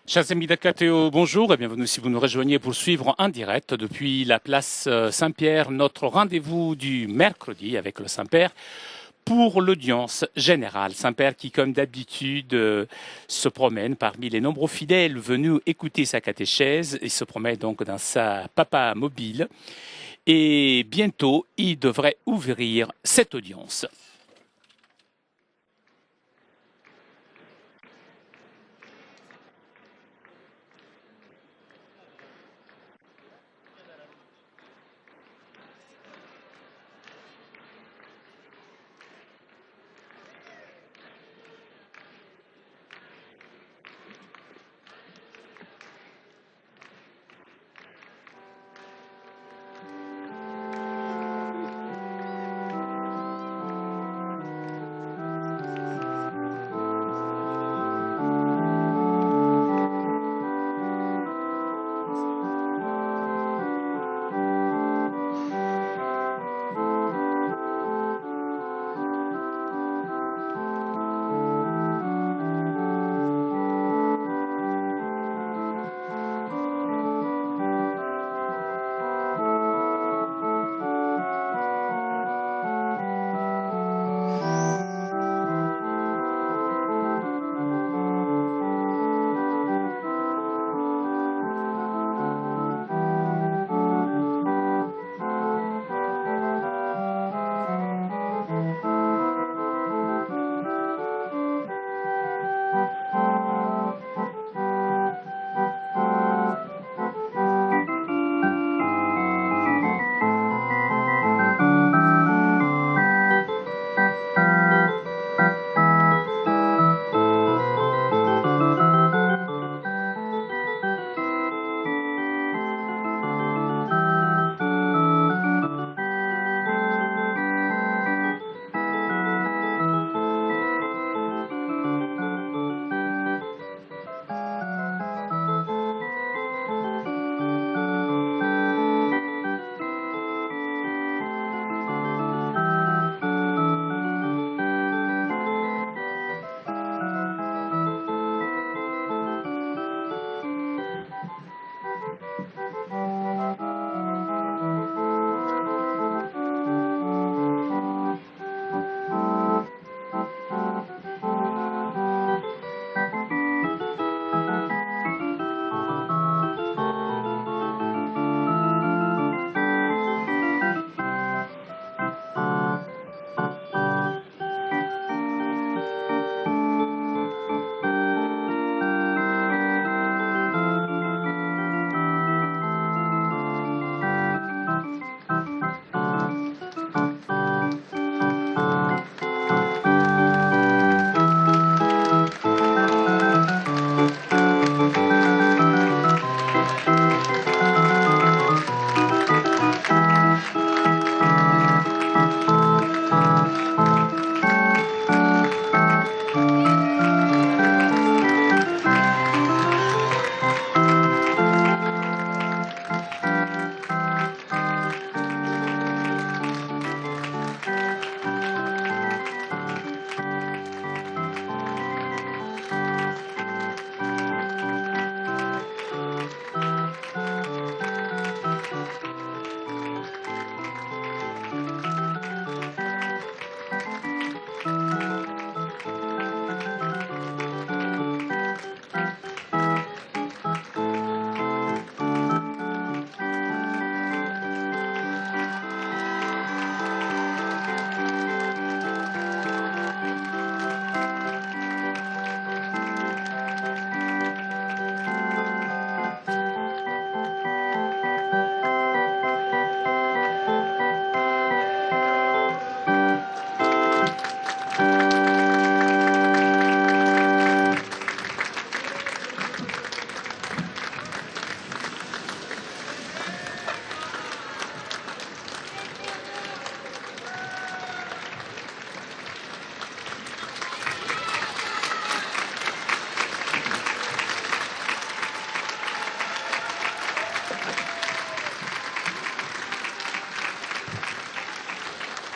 Chers amis d'Acateo, bonjour et bienvenue si vous nous rejoignez pour suivre en direct depuis la place Saint-Pierre notre rendez-vous du mercredi avec le Saint-Père pour l'audience générale. Saint-Père qui, comme d'habitude, se promène parmi les nombreux fidèles venus écouter sa catéchèse. Il se promène donc dans sa papa mobile et bientôt il devrait ouvrir cette audience.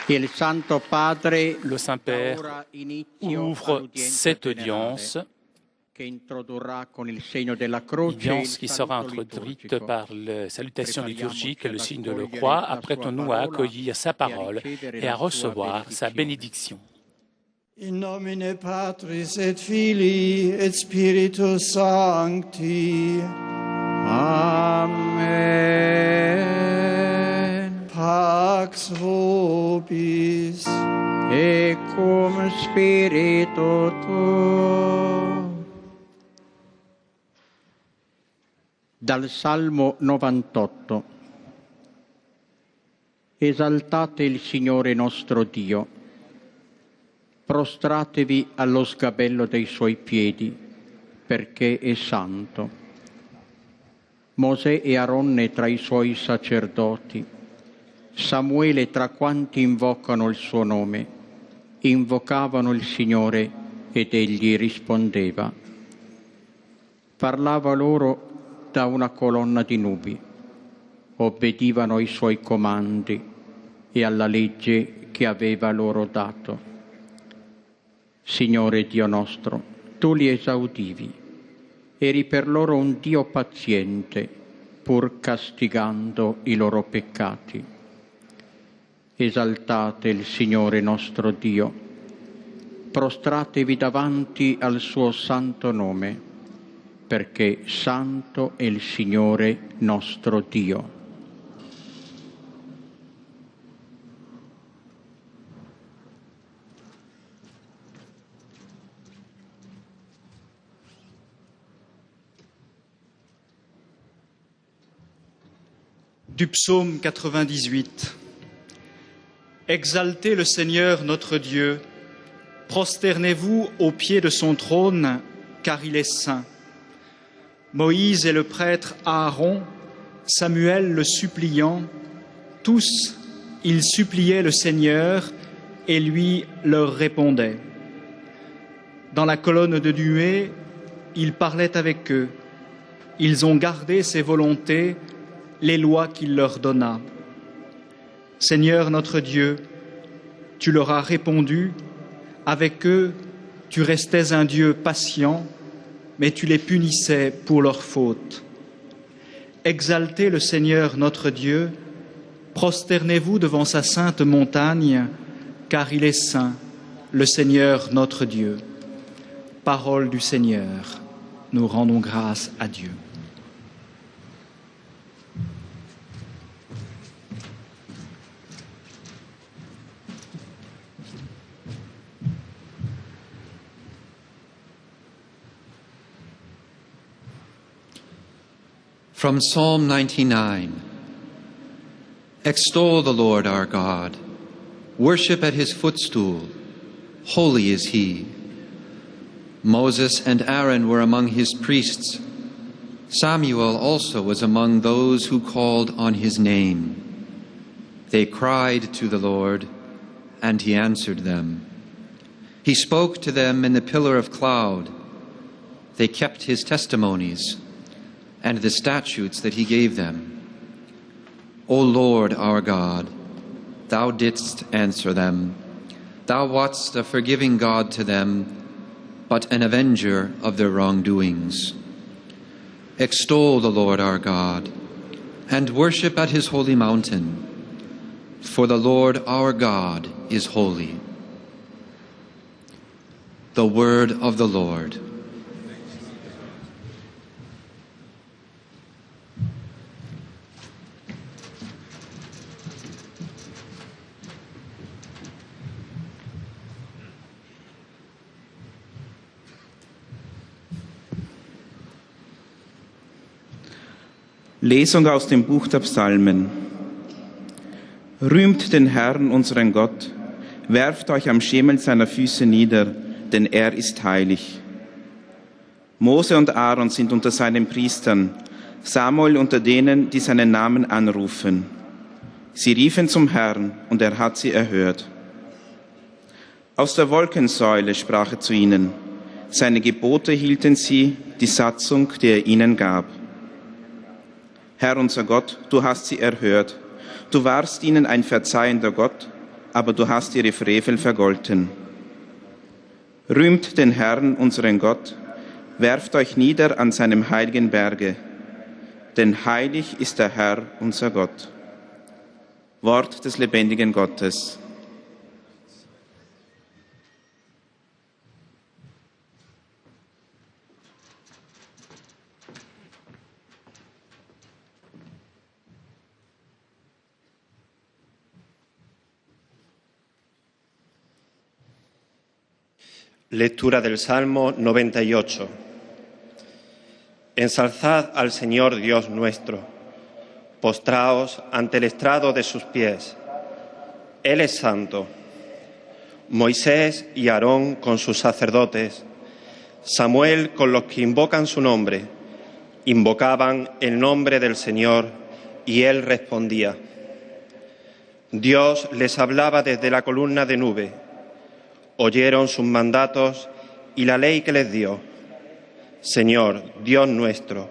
Le Saint-Père ouvre cette audience L'audience qui sera introduite par la salutation liturgique et le signe de la croix, apprêtons-nous à accueillir sa parole et à recevoir sa bénédiction. In nomine Patris et Filii et Spiritus Sancti. Amen. Pax vobis. E cum spiritu tuo. Dal Salmo 98. Esaltate il Signore nostro Dio. Prostratevi allo sgabello dei suoi piedi, perché è santo. Mosè e Aronne tra i suoi sacerdoti, Samuele tra quanti invocano il suo nome, invocavano il Signore ed egli rispondeva. Parlava loro da una colonna di nubi, obbedivano ai suoi comandi e alla legge che aveva loro dato. Signore Dio nostro, tu li esaudivi, eri per loro un Dio paziente, pur castigando i loro peccati. Esaltate il Signore nostro Dio, prostratevi davanti al suo santo nome, perché santo è il Signore nostro Dio. Du psaume 98. Exaltez le Seigneur notre Dieu, prosternez-vous aux pieds de son trône, car il est saint. Moïse et le prêtre Aaron, Samuel le suppliant, tous, ils suppliaient le Seigneur et lui leur répondait. Dans la colonne de nuée, il parlait avec eux. Ils ont gardé ses volontés, les lois qu'il leur donna. Seigneur notre Dieu, tu leur as répondu, avec eux tu restais un Dieu patient, mais tu les punissais pour leurs fautes. Exaltez le Seigneur notre Dieu, prosternez-vous devant sa sainte montagne, car il est saint, le Seigneur notre Dieu. Parole du Seigneur, nous rendons grâce à Dieu. From Psalm 99. Extol the Lord our God. Worship at his footstool. Holy is he. Moses and Aaron were among his priests. Samuel also was among those who called on his name. They cried to the Lord, and he answered them. He spoke to them in the pillar of cloud. They kept his testimonies and the statutes that he gave them. O Lord our God, thou didst answer them. Thou wast a forgiving God to them, but an avenger of their wrongdoings. Extol the Lord our God, and worship at his holy mountain, for the Lord our God is holy. The word of the Lord. Lesung aus dem Buch der Psalmen. Rühmt den Herrn, unseren Gott, werft euch am Schemel seiner Füße nieder, denn er ist heilig. Mose und Aaron sind unter seinen Priestern, Samuel unter denen, die seinen Namen anrufen. Sie riefen zum Herrn, und er hat sie erhört. Aus der Wolkensäule sprach er zu ihnen. Seine Gebote hielten sie, die Satzung, die er ihnen gab. Herr unser Gott, du hast sie erhört. Du warst ihnen ein verzeihender Gott, aber du hast ihre Frevel vergolten. Rühmt den Herrn, unseren Gott, werft euch nieder an seinem heiligen Berge, denn heilig ist der Herr, unser Gott. Wort des lebendigen Gottes. Lectura del Salmo 98. Ensalzad al Señor Dios nuestro, postraos ante el estrado de sus pies. Él es santo. Moisés y Aarón con sus sacerdotes, Samuel con los que invocan su nombre, invocaban el nombre del Señor y Él respondía. Dios les hablaba desde la columna de nube. Oyeron sus mandatos y la ley que les dio. Señor, Dios nuestro,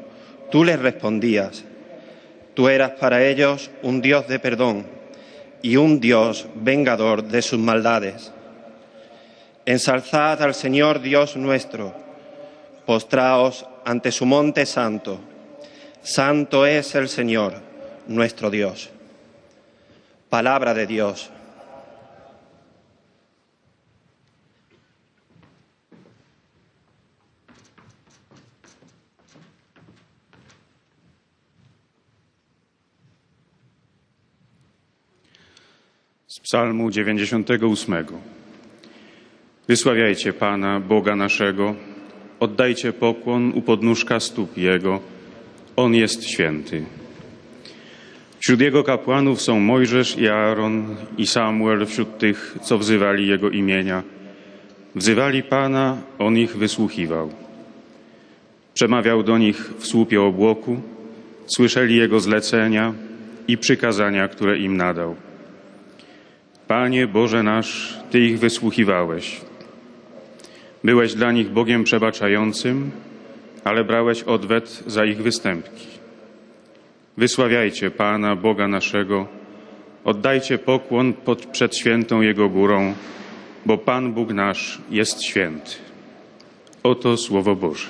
tú les respondías. Tú eras para ellos un Dios de perdón y un Dios vengador de sus maldades. Ensalzad al Señor Dios nuestro, postraos ante su monte santo. Santo es el Señor, nuestro Dios. Palabra de Dios. Z Psalmu 98. Wysławiajcie Pana, Boga naszego, oddajcie pokłon u podnóżka stóp Jego. On jest święty. Wśród Jego kapłanów są Mojżesz i Aaron i Samuel wśród tych, co wzywali Jego imienia. Wzywali Pana, On ich wysłuchiwał. Przemawiał do nich w słupie obłoku, słyszeli Jego zlecenia i przykazania, które im nadał. Panie Boże nasz, Ty ich wysłuchiwałeś. Byłeś dla nich Bogiem przebaczającym, ale brałeś odwet za ich występki. Wysławiajcie Pana, Boga naszego, oddajcie pokłon przed świętą Jego górą, bo Pan Bóg nasz jest święty. Oto Słowo Boże.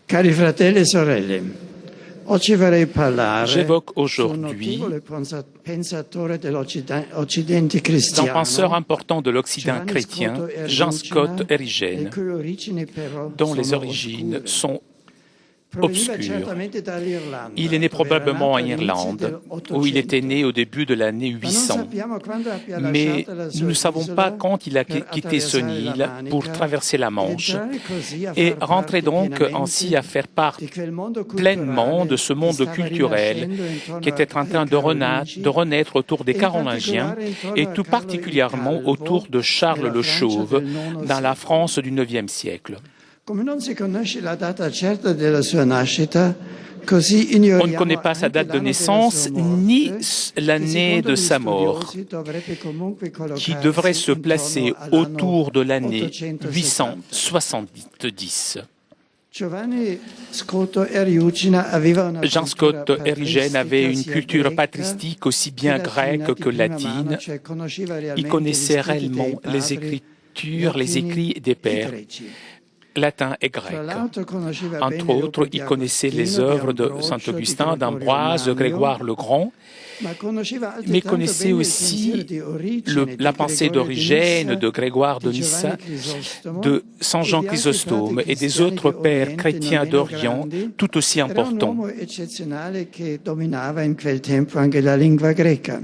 Cari fratelli e sorelle, oggi vorrei parlare J'évoque su un aujourd'hui notevole pensatore dell'Occidente d'un cristiano, penseur important de l'Occident chrétien, Jean Scott le Eriugena, cui origini però dont les sono origines oscure. sont Proveniva obscures. certamente dall'Irlanda, Il est né dove era probablement en nato all'inizio Irlande, où il dell'Ottocento. était né au début de l'année Ma non 800. sappiamo quando abbia Mais lasciato la sua nous ne savons isola pas quand il a per quitté son attraversare la île Manica pour traverser la ed Manche entrare così a et far rentrer parte donc pienamente ainsi à faire part di quel mondo pleinement de ce culturale monde che stava culturel rinascendo intorno qui était en train de ai renaître autour des et in Carolingiens particolare intorno et a tout Carlo il particulièrement Calvo autour de Charles nella le Francia Chauve del IX dans la secolo. France du IXe siècle. Come non si conosce la data certa della sua nascita, così On ne ignoriamo connaît pas sa anche date de l'anno della naissance sua morte, ni che l'année secondo de gli sa mort, studiosi dovrebbe comunque qui collocarsi devrait se intorno placer all'anno autour de l'année 870. 870. Giovanni Scotto Eriugena aveva una Jean cultura Scott Eriugena avait une sia culture greca patristique aussi bien che grecque latina que di prima latine. mano, cioè conosceva Il realmente connaissait gli scritti réellement dei les padri écritures, les latini écrits des e pères, greci. latins et Tra grecs. l'altro conosceva Entre bene autres, l'opera di il connaissait les Agostino, di œuvres de Ambrogio, Saint-Augustin, di Gregorio d'Ambroise, de Magno, Grégoire le Grand, ma conosceva mais altrettanto connaissait bene il pensiero aussi di Origene, la di pensée Gregorio di d'Origène, Nyssa, de Grégoire de di Giovanni Nyssa, Crisostomo de Saint Jean e di altri Chrysostome padri et des cristiani autres di pères Oriente, chrétiens non meno d'Orient, grandi. tout aussi Era un importants. uomo eccezionale che dominava in quel tempo anche la lingua greca.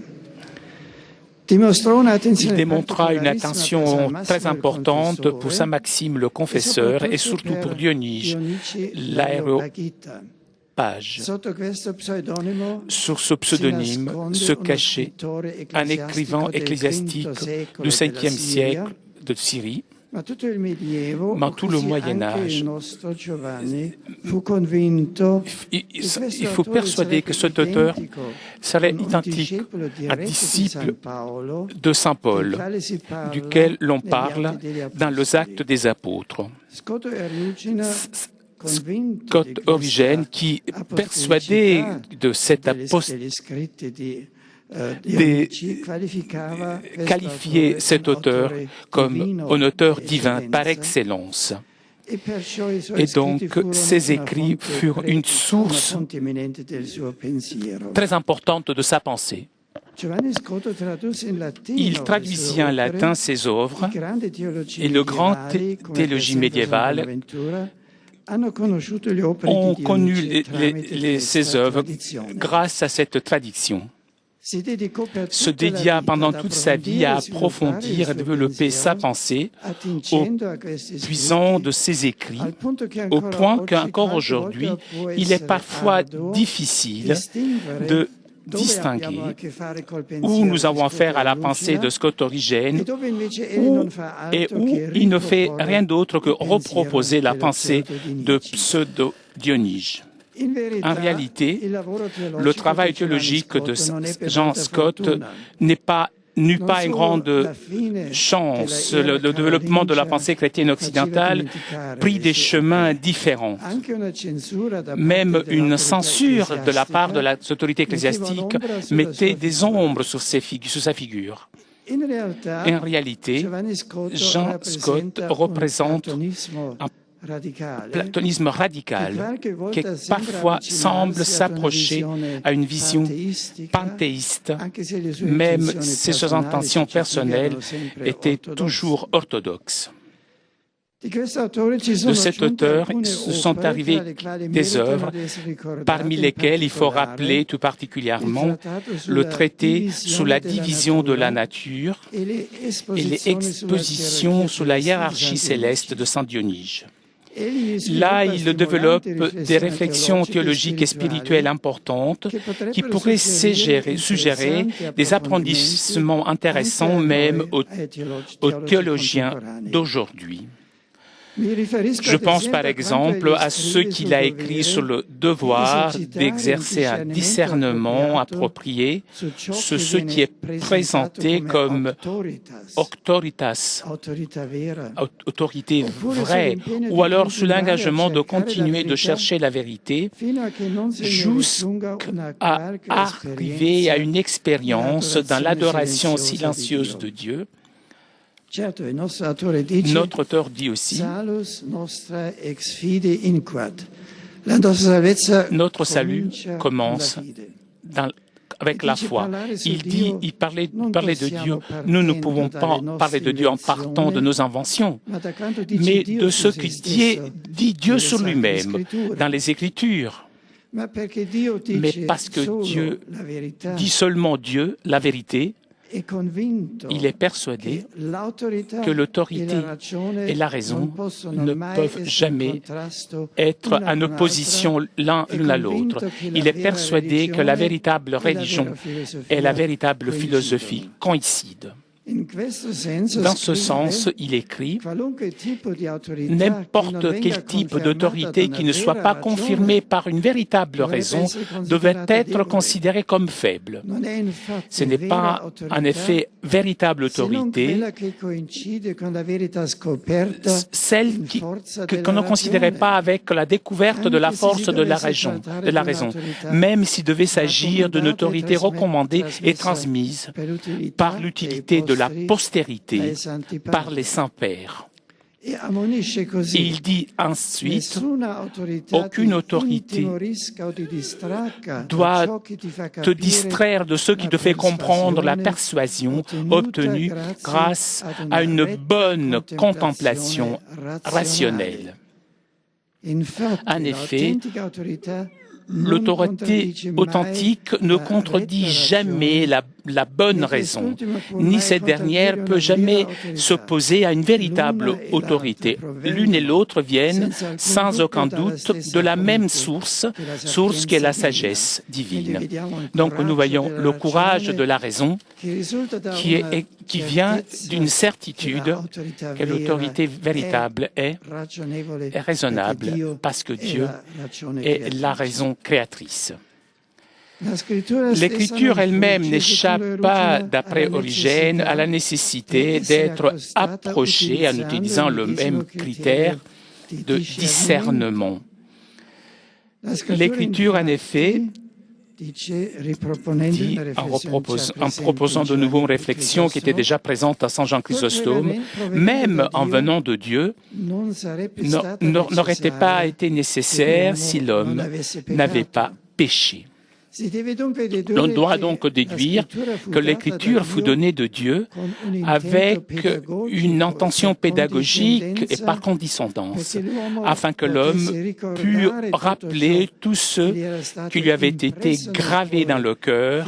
Il Il démontra une attention très importante pour Saint Maxime le Confesseur et surtout pour Dionys l'Aréopage. Sur ce pseudonyme se cachait un écrivain ecclésiastique du 5e siècle de Syrie, Ma tutto il Medioevo, dans tout le così Moyen anche Âge, il nostro Giovanni fu convinto il faut persuader que cet auteur serait identique à un disciple de Saint Paul, duquel l'on parle dans les Actes des Apôtres. Scott Origène, qui persuadé de cette qualifier cet auteur comme un auteur divin par excellence. Et donc, ses écrits furent une source très importante de sa pensée. Il traduisit en latin ses œuvres et le grand théologie médiévale ont connu ses œuvres grâce à cette traduction. Se dédia pendant toute sa vie à approfondir et développer sa pensée au puissant de ses écrits, au point qu'encore aujourd'hui, il est parfois difficile de distinguer où nous avons affaire à la pensée de Scott Origène et où il ne fait rien d'autre que reproposer la pensée de Pseudo-Dionys. En réalité, le travail théologique de Jean Scott n'eut pas une grande chance. Le développement de la pensée chrétienne occidentale prit des chemins différents. Même une censure de la part de l'autorité ecclésiastique mettait des ombres sur sa figure. En réalité, Jean Scott représente un platonisme radical qui parfois semble s'approcher à une vision panthéiste, même si ses intentions personnelles étaient toujours orthodoxes. De cet auteur sont arrivées des œuvres, parmi lesquelles il faut rappeler tout particulièrement le traité sur la division de la nature et les expositions sur la hiérarchie céleste de Saint Dionys. Là, il développe des réflexions théologiques et spirituelles importantes qui pourraient suggérer des approfondissements intéressants même aux théologiens d'aujourd'hui. Je pense par exemple à ce qu'il a écrit sur le devoir d'exercer un discernement approprié sur ce qui est présenté comme autorité vraie, ou alors sur l'engagement de continuer de chercher la vérité jusqu'à arriver à une expérience dans l'adoration silencieuse de Dieu. Notre auteur dit aussi notre salut commence avec la foi. Il parlait de Dieu. Nous ne pouvons pas parler de Dieu en partant de nos inventions, mais de ce que dit Dieu sur lui-même dans les Écritures. Mais parce que Dieu dit seulement Dieu, la vérité, il est persuadé que l'autorité et la raison ne peuvent jamais être en opposition l'un à l'autre. Il est persuadé que la véritable religion et la véritable philosophie coïncident. Dans ce sens, il écrit « N'importe quel type d'autorité qui ne soit pas confirmée par une véritable raison devait être considéré comme faible. Ce n'est pas en effet véritable autorité, celle qu'on ne considérait pas avec la découverte de la force de la raison, même s'il devait s'agir d'une autorité recommandée et transmise par l'utilité de la postérité par les saints pères. Et il dit ensuite, aucune autorité doit te distraire de ce qui te fait comprendre la persuasion obtenue grâce à une bonne contemplation rationnelle. En effet, l'autorité authentique ne contredit jamais la bonne raison, ni cette dernière peut jamais s'opposer à une véritable autorité. L'une et l'autre viennent, sans aucun doute, de la même source qu'est la sagesse divine. Donc nous voyons le courage de la raison qui vient d'une certitude que l'autorité véritable est raisonnable parce que Dieu est la raison créatrice. L'Écriture elle-même n'échappe pas, d'après Origène, à la nécessité d'être approchée en utilisant le même critère de discernement. L'Écriture, en effet, dit, en proposant de nouveau une réflexion qui était déjà présente à Saint Jean Chrysostome, même en venant de Dieu, n'aurait pas été nécessaire si l'homme n'avait pas péché. On doit donc déduire que l'Écriture fut donnée de Dieu avec une intention pédagogique et par condescendance, afin que l'homme pût rappeler tout ce qui lui avait été gravé dans le cœur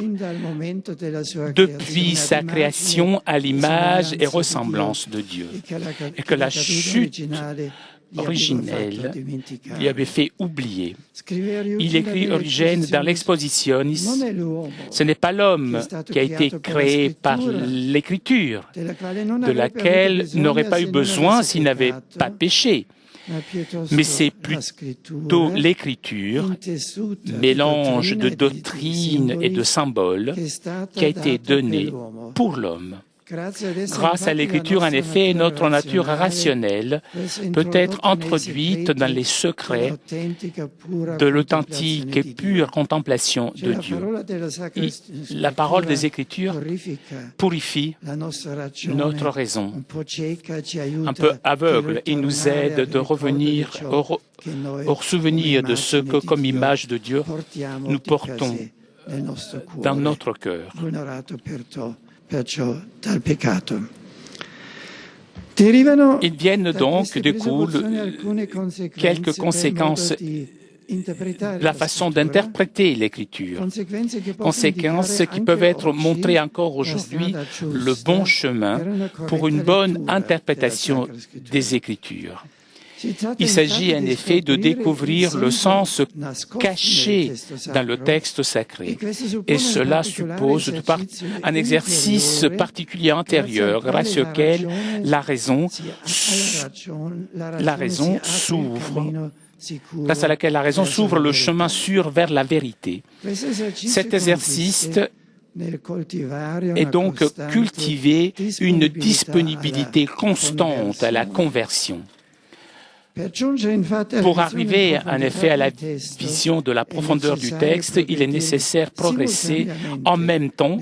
depuis sa création à l'image et ressemblance de Dieu, et que la chute originelle lui avait fait oublier. Il écrit Origène dans l'Expositionis. Ce n'est pas l'homme qui a été créé par l'Écriture, de laquelle n'aurait pas eu besoin s'il n'avait pas péché. Mais c'est plutôt l'Écriture, mélange de doctrine et de symboles, qui a été donnée pour l'homme. Grâce à l'Écriture, en effet, notre nature rationnelle peut être introduite dans les secrets de l'authentique et pure contemplation de Dieu. La parole des Écritures purifie notre raison, un peu aveugle, et nous aide de revenir au souvenir de ce que, comme image de Dieu, nous portons dans notre cœur. Ils viennent donc, découlent quelques conséquences de la façon d'interpréter l'Écriture, conséquences qui peuvent être montrées encore aujourd'hui le bon chemin pour une bonne interprétation des Écritures. Il s'agit en effet de découvrir le sens caché dans le texte sacré, et cela suppose un exercice particulier intérieur grâce auquel la raison s'ouvre le chemin sûr vers la vérité. Cet exercice est donc cultiver une disponibilité constante à la conversion. Pour arriver en effet à la vision de la profondeur du texte, il est nécessaire de progresser en même temps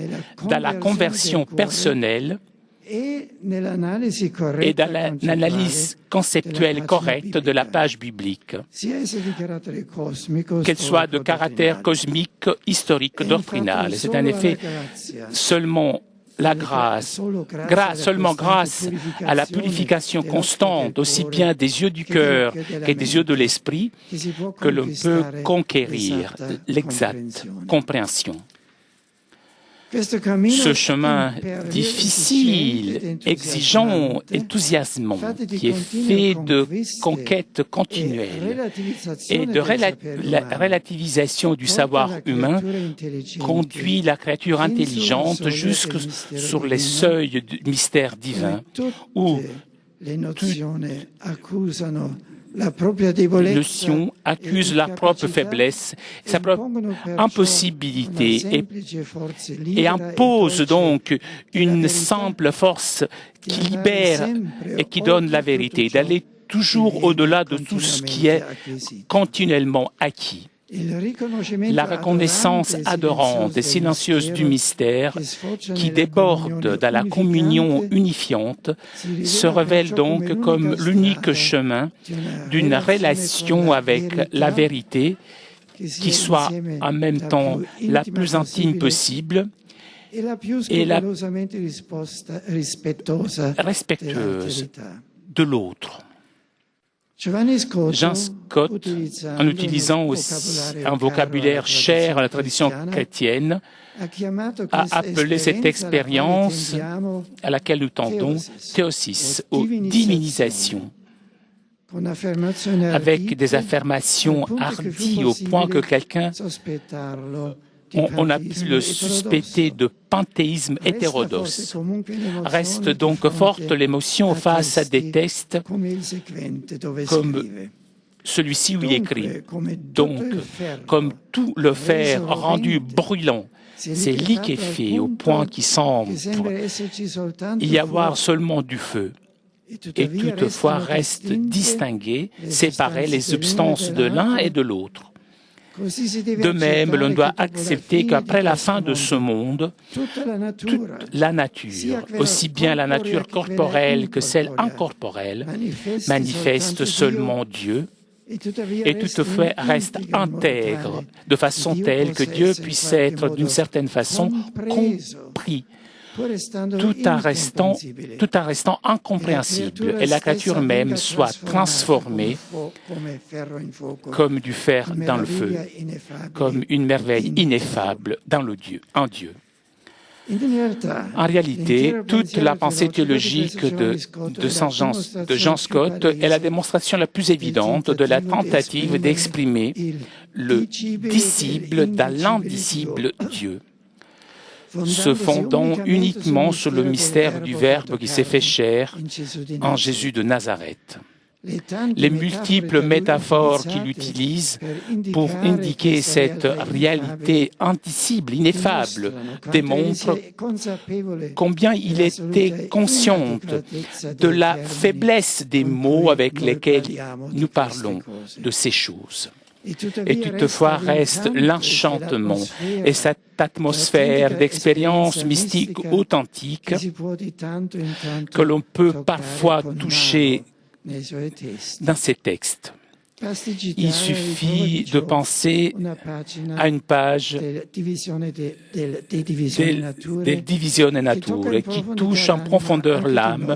dans la conversion personnelle et dans l'analyse conceptuelle correcte de la page biblique, qu'elle soit de caractère cosmique, historique, doctrinal. C'est en effet seulement seulement grâce à la purification constante, aussi bien des yeux du cœur que des yeux de l'esprit, que l'on peut conquérir l'exacte compréhension. Ce chemin difficile, exigeant, enthousiasmant, qui est fait de conquêtes continuelles et de relativisation du savoir humain, conduit la créature intelligente jusque sur les seuils du mystère divin, où les notions accusent la propre faiblesse, sa propre impossibilité et impose donc une simple force qui libère et qui donne la vérité, d'aller toujours au-delà de tout ce qui est continuellement acquis. La reconnaissance adorante et silencieuse du mystère qui déborde dans la communion unifiante se révèle donc comme l'unique chemin d'une relation avec la vérité qui soit en même temps la plus intime possible et la respectueuse de l'autre. Jean Scott, en utilisant aussi un vocabulaire cher à la tradition chrétienne, a appelé cette expérience à laquelle nous tendons théosis, ou divinisation, avec des affirmations hardies au point que quelqu'un, on a pu le suspecter de panthéisme hétérodoxe. Reste donc forte l'émotion face à des textes comme celui-ci où il écrit. Donc, comme tout le fer rendu brûlant, c'est liquéfié au point qu'il semble y avoir seulement du feu. Et toutefois restent distinguées, séparées les substances de l'un et de l'autre. De même, l'on doit accepter qu'après la fin de ce monde, toute la nature, aussi bien la nature corporelle que celle incorporelle, manifeste seulement Dieu et toutefois reste intègre de façon telle que Dieu puisse être d'une certaine façon compris, tout en restant incompréhensible, et la créature même soit transformée comme du fer dans le feu, comme une merveille ineffable dans en Dieu. En réalité, toute la pensée théologique de Jean Scott est la démonstration la plus évidente de la tentative d'exprimer le disciple dans l'indicible Dieu, se fondant uniquement sur le mystère du Verbe qui s'est fait chair en Jésus de Nazareth. Les multiples métaphores qu'il utilise pour indiquer cette réalité indicible, ineffable, démontrent combien il était conscient de la faiblesse des mots avec lesquels nous parlons de ces choses. Et toutefois reste l'enchantement et cette atmosphère d'expérience mystique authentique que l'on peut parfois toucher dans ces textes. Il suffit de penser à une page del Divisione Nature qui touche en profondeur l'âme,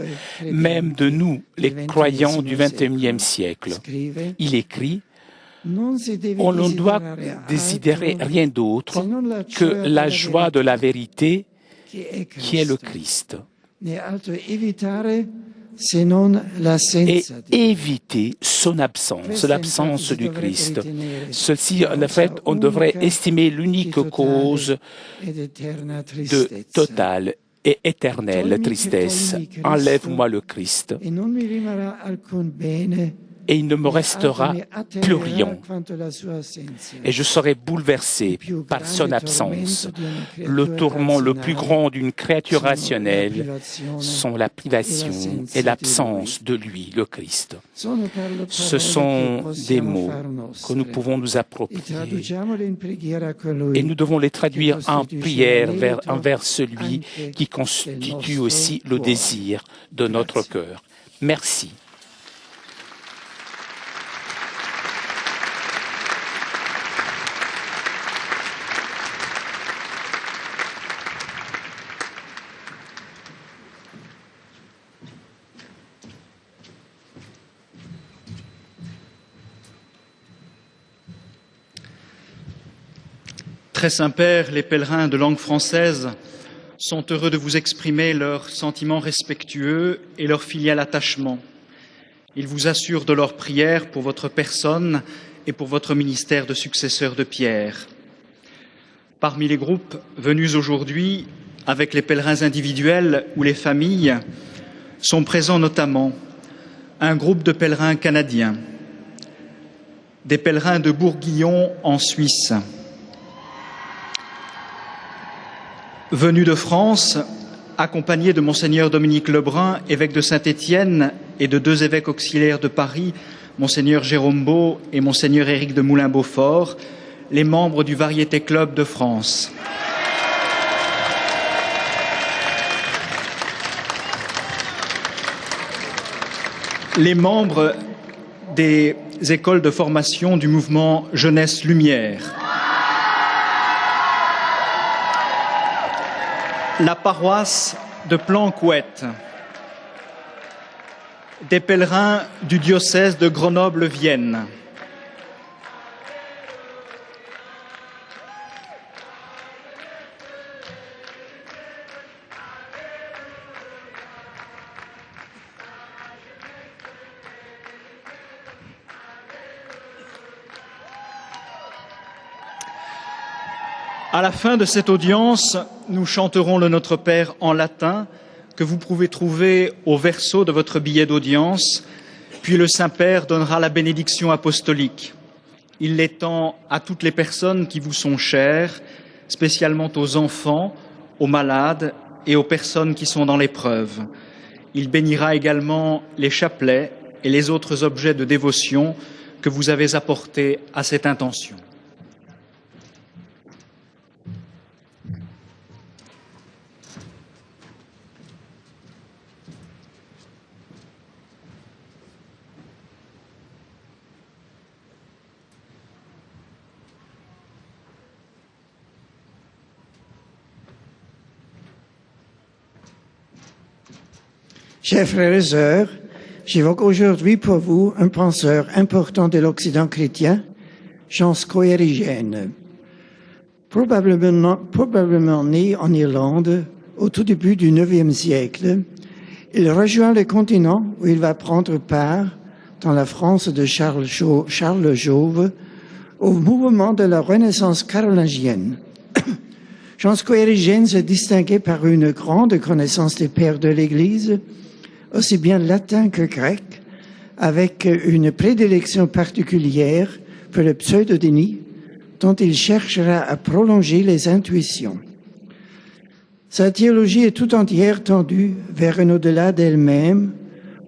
même de nous, les croyants du XXIe siècle. Il écrit: on ne doit désider rien d'autre que la joie de la vérité qui est le Christ. Et éviter son absence, l'absence du Christ. Ceci, en fait, on devrait estimer l'unique cause de totale et éternelle tristesse. Enlève-moi le Christ, et il ne me restera plus rien. Et je serai bouleversé par son absence. Le tourment le plus grand d'une créature rationnelle sont la privation et l'absence de lui, le Christ. Ce sont des mots que nous pouvons nous approprier et nous devons les traduire en prière envers celui qui constitue aussi le désir de notre cœur. Merci. Très Saint-Père, les pèlerins de langue française sont heureux de vous exprimer leurs sentiments respectueux et leur filial attachement. Ils vous assurent de leur prière pour votre personne et pour votre ministère de successeur de Pierre. Parmi les groupes venus aujourd'hui, avec les pèlerins individuels ou les familles, sont présents notamment un groupe de pèlerins canadiens, des pèlerins de Bourguignon en Suisse, venus de France, accompagnés de Monseigneur Dominique Lebrun, évêque de Saint-Étienne, et de deux évêques auxiliaires de Paris, Monseigneur Jérôme Beau et Monseigneur Éric de Moulin-Beaufort, les membres du Variété Club de France. Les membres des écoles de formation du mouvement Jeunesse Lumière. La paroisse de Planquette, des pèlerins du diocèse de Grenoble-Vienne. À la fin de cette audience, nous chanterons le Notre Père en latin que vous pouvez trouver au verso de votre billet d'audience, puis le Saint-Père donnera la bénédiction apostolique. Il l'étend à toutes les personnes qui vous sont chères, spécialement aux enfants, aux malades et aux personnes qui sont dans l'épreuve. Il bénira également les chapelets et les autres objets de dévotion que vous avez apportés à cette intention. Chers frères et sœurs, j'évoque aujourd'hui pour vous un penseur important de l'Occident chrétien, Jean Scoërigen. Probablement né en Irlande au tout début du IXe siècle, il rejoint le continent où il va prendre part, dans la France de Charles Jove, au mouvement de la Renaissance carolingienne. Jean Scoërigen se distinguait par une grande connaissance des pères de l'Église, aussi bien latin que grec, avec une prédilection particulière pour le pseudodénie, dont il cherchera à prolonger les intuitions. Sa théologie est tout entière tendue vers un au-delà d'elle-même,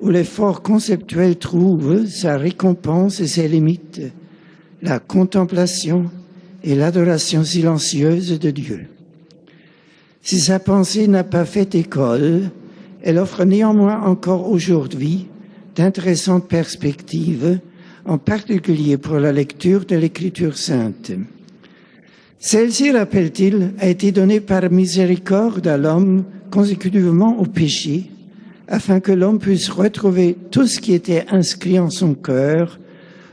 où l'effort conceptuel trouve sa récompense et ses limites, la contemplation et l'adoration silencieuse de Dieu. Si sa pensée n'a pas fait école, elle offre néanmoins encore aujourd'hui d'intéressantes perspectives, en particulier pour la lecture de l'Écriture sainte. Celle-ci, rappelle-t-il, a été donnée par miséricorde à l'homme consécutivement au péché, afin que l'homme puisse retrouver tout ce qui était inscrit en son cœur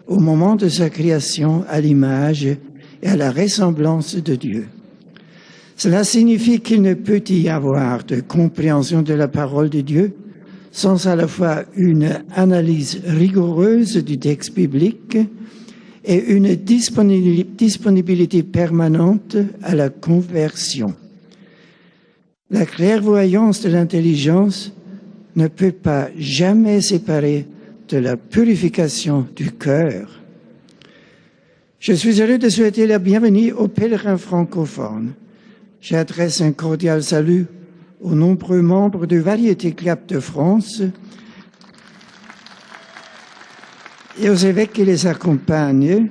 au moment de sa création à l'image et à la ressemblance de Dieu. Cela signifie qu'il ne peut y avoir de compréhension de la parole de Dieu sans à la fois une analyse rigoureuse du texte biblique et une disponibilité permanente à la conversion. La clairvoyance de l'intelligence ne peut pas jamais séparer de la purification du cœur. Je suis heureux de souhaiter la bienvenue aux pèlerins francophones. J'adresse un cordial salut aux nombreux membres du Variété Club de France et aux évêques qui les accompagnent,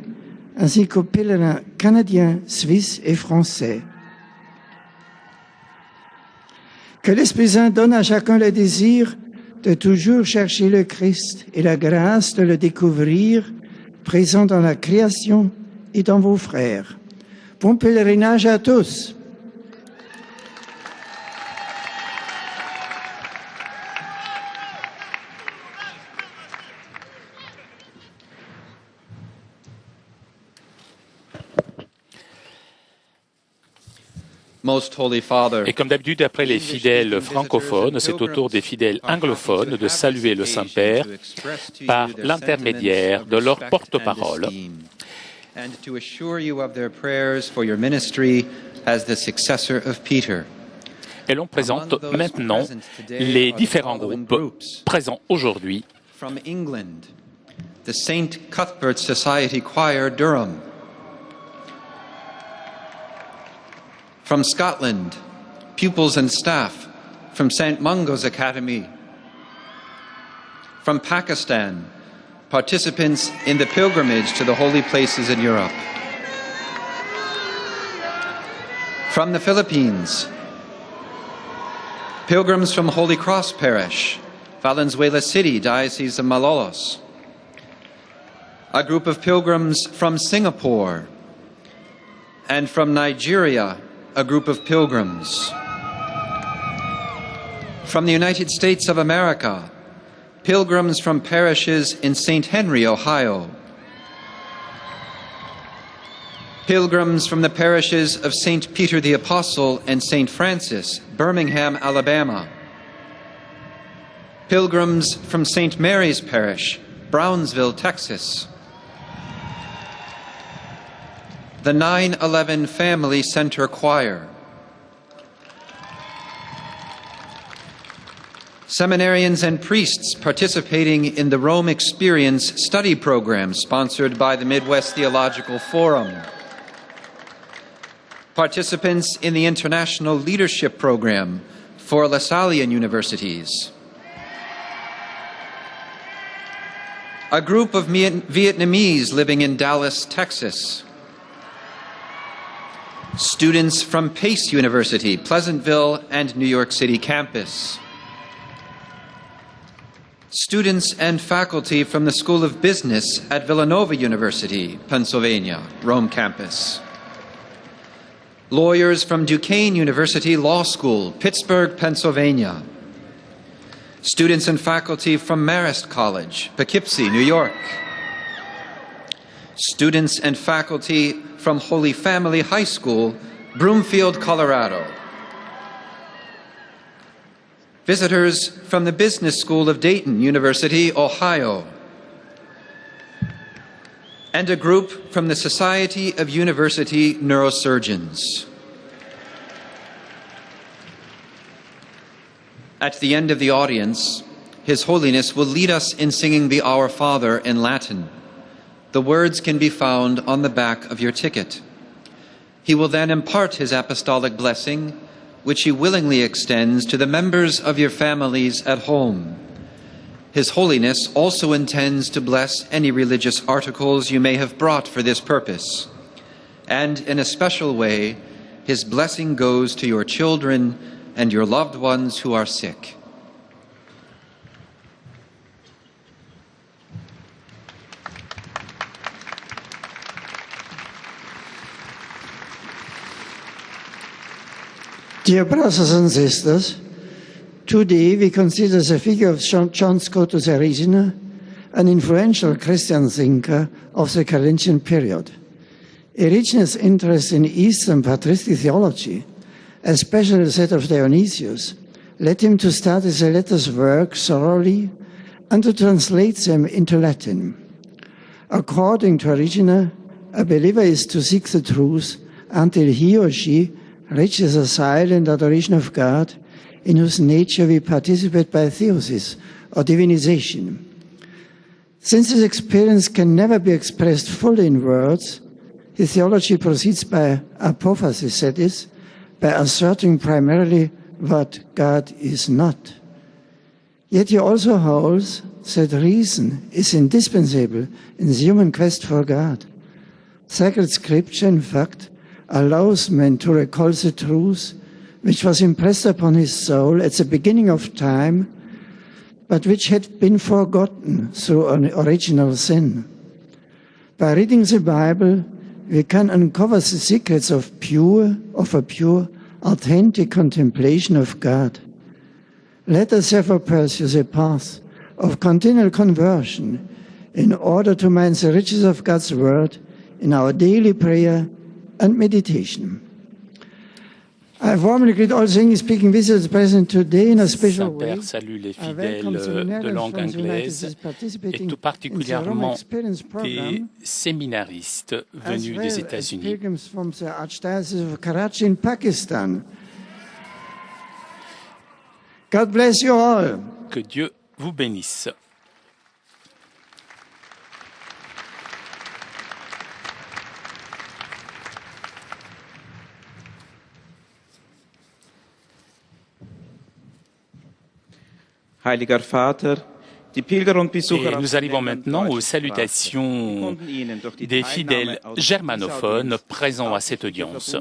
ainsi qu'aux pèlerins canadiens, suisses et français. Que l'Esprit Saint donne à chacun le désir de toujours chercher le Christ et la grâce de le découvrir, présent dans la création et dans vos frères. Bon pèlerinage à tous! Et comme d'habitude, après les fidèles francophones, c'est au tour des fidèles anglophones de saluer le Saint-Père par l'intermédiaire de leur porte-parole. Et l'on présente maintenant les différents groupes présents aujourd'hui. From England, the St. Cuthbert Society Choir, Durham. From Scotland, pupils and staff from St. Mungo's Academy. From Pakistan, participants in the pilgrimage to the holy places in Europe. From the Philippines, pilgrims from Holy Cross Parish, Valenzuela City, Diocese of Malolos. A group of pilgrims from Singapore, and from Nigeria, a group of pilgrims. From the United States of America, pilgrims from parishes in St. Henry, Ohio, pilgrims from the parishes of St. Peter the Apostle and St. Francis, Birmingham, Alabama, pilgrims from St. Mary's Parish, Brownsville, Texas, the 9/11 Family Center Choir, seminarians and priests participating in the Rome Experience study program sponsored by the Midwest Theological Forum, participants in the International Leadership Program for Lasallian universities, a group of Vietnamese living in Dallas, Texas, students from Pace University, Pleasantville and New York City campus, students and faculty from the School of Business at Villanova University, Pennsylvania, Rome campus, lawyers from Duquesne University Law School, Pittsburgh, Pennsylvania, students and faculty from Marist College, Poughkeepsie, New York, students and faculty from Holy Family High School, Broomfield, Colorado, visitors from the Business School of Dayton University, Ohio, and a group from the Society of University Neurosurgeons. At the end of the audience, His Holiness will lead us in singing the Our Father in Latin. The words can be found on the back of your ticket. He will then impart his apostolic blessing, which he willingly extends to the members of your families at home. His Holiness also intends to bless any religious articles you may have brought for this purpose. And in a special way, his blessing goes to your children and your loved ones who are sick. Dear brothers and sisters, today we consider the figure of John Scotus Erigena, an influential Christian thinker of the Carolingian period. Erigena's interest in Eastern patristic theology, especially that of Dionysius, led him to study the latter's work thoroughly and to translate them into Latin. According to Erigena, a believer is to seek the truth until he or she reaches a silent adoration of God in whose nature we participate by theosis or divinization. Since this experience can never be expressed fully in words, his theology proceeds by apophasis, that is, by asserting primarily what God is not. Yet he also holds that reason is indispensable in the human quest for God. Sacred Scripture, in fact, allows man to recall the truth which was impressed upon his soul at the beginning of time, but which had been forgotten through an original sin. By reading the Bible, we can uncover the secrets of a pure, authentic contemplation of God. Let us therefore pursue the path of continual conversion in order to mine the riches of God's word in our daily prayer and meditation. I warmly greet all English-speaking visitors present today in a special way. Saint-Père salue les fidèles de langue anglaise et tout particulièrement des séminaristes venus des États-Unis. Pilgrims from the Archdiocese of Karachi in Pakistan. God bless you all. Que Dieu vous bénisse. Heiliger Vater, die Pilger und Besucher Et nous arrivons maintenant aux salutations des fidèles germanophones présents à cette audience.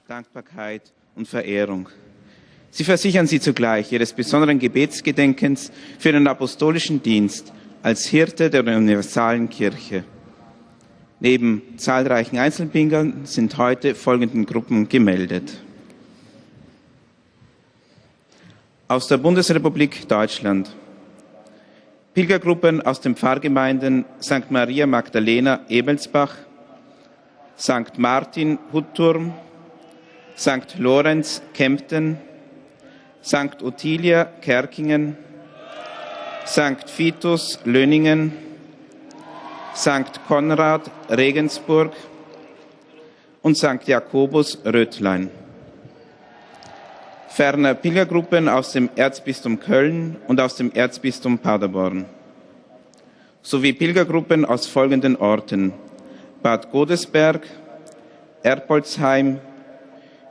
Dankbarkeit und Verehrung. Sie versichern Sie zugleich Ihres besonderen Gebetsgedenkens für den apostolischen Dienst als Hirte der universalen Kirche. Neben zahlreichen Einzelpilgern sind heute folgende Gruppen gemeldet. Aus der Bundesrepublik Deutschland Pilgergruppen aus den Pfarrgemeinden St. Maria Magdalena Ebelsbach, St. Martin Hutturm, St. Lorenz Kempten, St. Ottilia Kerkingen, St. Vitus Löningen, St. Konrad Regensburg und St. Jakobus Rötlein. Ferner Pilgergruppen aus dem Erzbistum Köln und aus dem Erzbistum Paderborn. Sowie Pilgergruppen aus folgenden Orten: Bad Godesberg, Erpolsheim,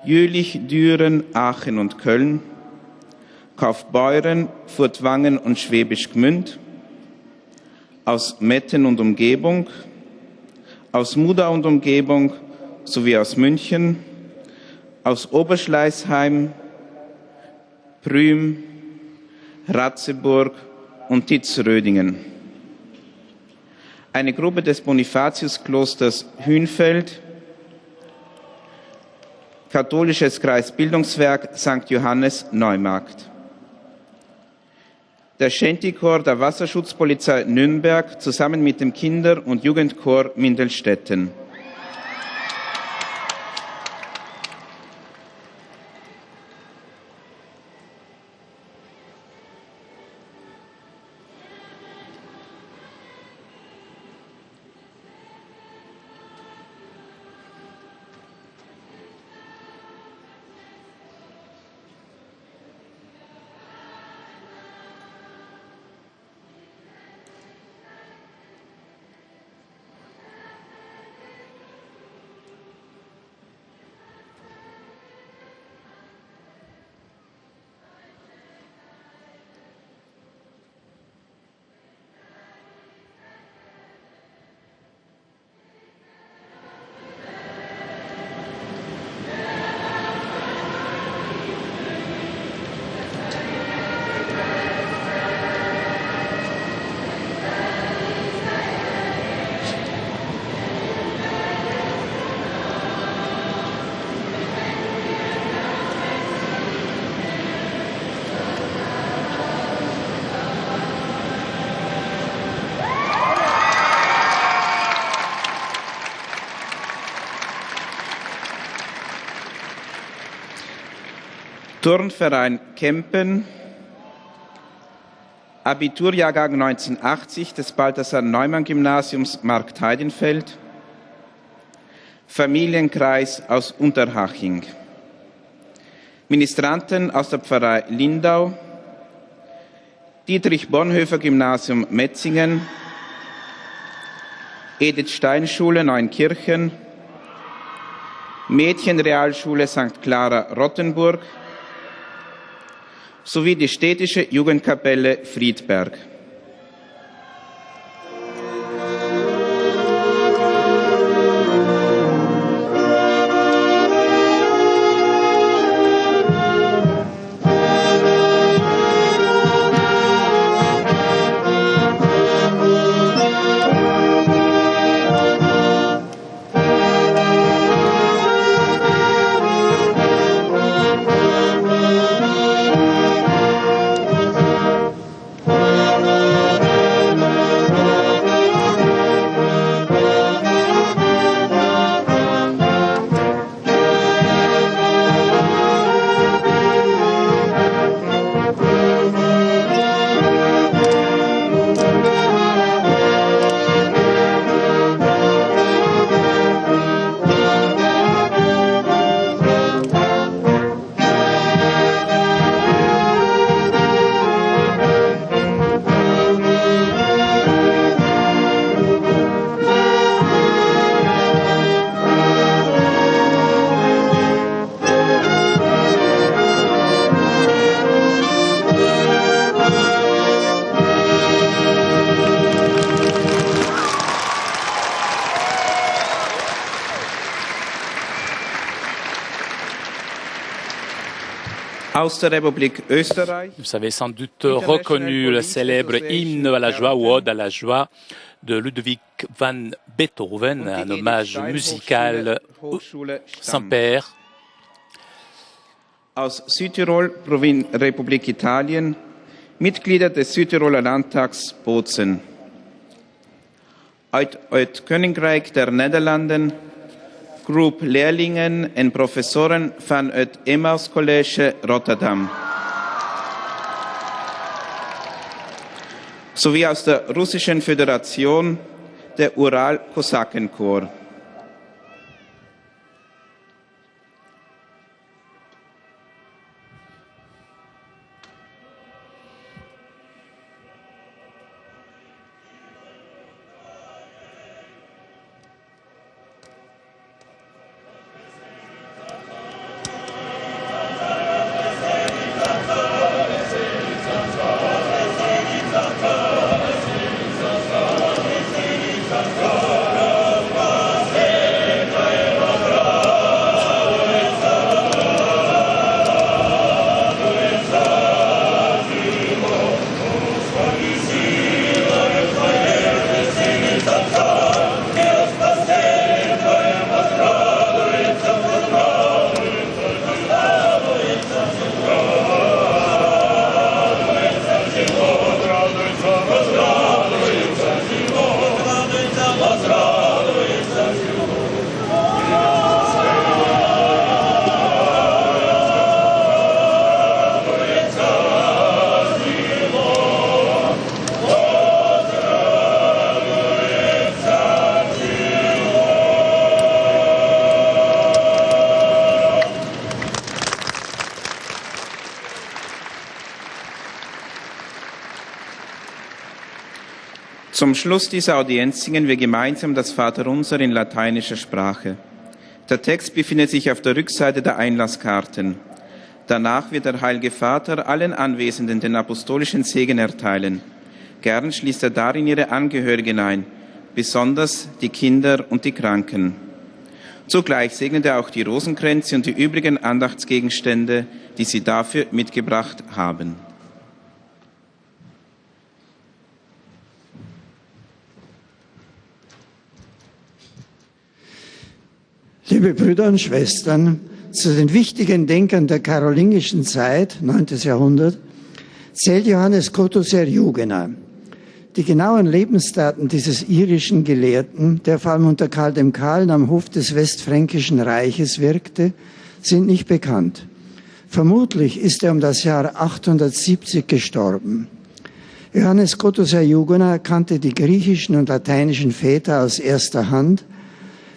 Jülich, Düren, Aachen und Köln, Kaufbeuren, Furtwangen und Schwäbisch Gmünd, aus Metten und Umgebung, aus Mudau und Umgebung sowie aus München, aus Oberschleißheim, Prüm, Ratzeburg und Titzrödingen. Eine Gruppe des Bonifatiusklosters Hünfeld, Katholisches Kreisbildungswerk St. Johannes Neumarkt. Der Shantychor der Wasserschutzpolizei Nürnberg zusammen mit dem Kinder- und Jugendchor Mindelstetten. Turnverein Kempen, Abiturjahrgang 1980 des Balthasar-Neumann-Gymnasiums Marktheidenfeld, Familienkreis aus Unterhaching, Ministranten aus der Pfarrei Lindau, Dietrich-Bonhoeffer-Gymnasium Metzingen, Edith-Stein-Schule Neunkirchen, Mädchenrealschule St. Clara Rottenburg sowie die städtische Jugendkapelle Friedberg. Aus der Republik Österreich. Vous avez sans doute reconnu le célèbre hymne à la joie ou ode à la joie de Ludwig van Beethoven, un hommage musical sans père. Aus Südtirol, Republik Italien, Mitglieder des Südtiroler Landtags Bozen. Uit het Koninkrijk der Nederlanden, groep leerlingen en professoren van het Emmaus College Rotterdam. Sowie aus der Russischen Föderation der Ural-Kosakenchor. Zum Schluss dieser Audienz singen wir gemeinsam das Vaterunser in lateinischer Sprache. Der Text befindet sich auf der Rückseite der Einlasskarten. Danach wird der Heilige Vater allen Anwesenden den apostolischen Segen erteilen. Gern schließt er darin ihre Angehörigen ein, besonders die Kinder und die Kranken. Zugleich segnet er auch die Rosenkränze und die übrigen Andachtsgegenstände, die sie dafür mitgebracht haben. Liebe Brüder und Schwestern, zu den wichtigen Denkern der karolingischen Zeit, 9. Jahrhundert, zählt Johannes Cotto-Serjugena. Die genauen Lebensdaten dieses irischen Gelehrten, der vor allem unter Karl dem Kahlen am Hof des Westfränkischen Reiches wirkte, sind nicht bekannt. Vermutlich ist er um das Jahr 870 gestorben. Johannes Cotto-Serjugena kannte die griechischen und lateinischen Väter aus erster Hand.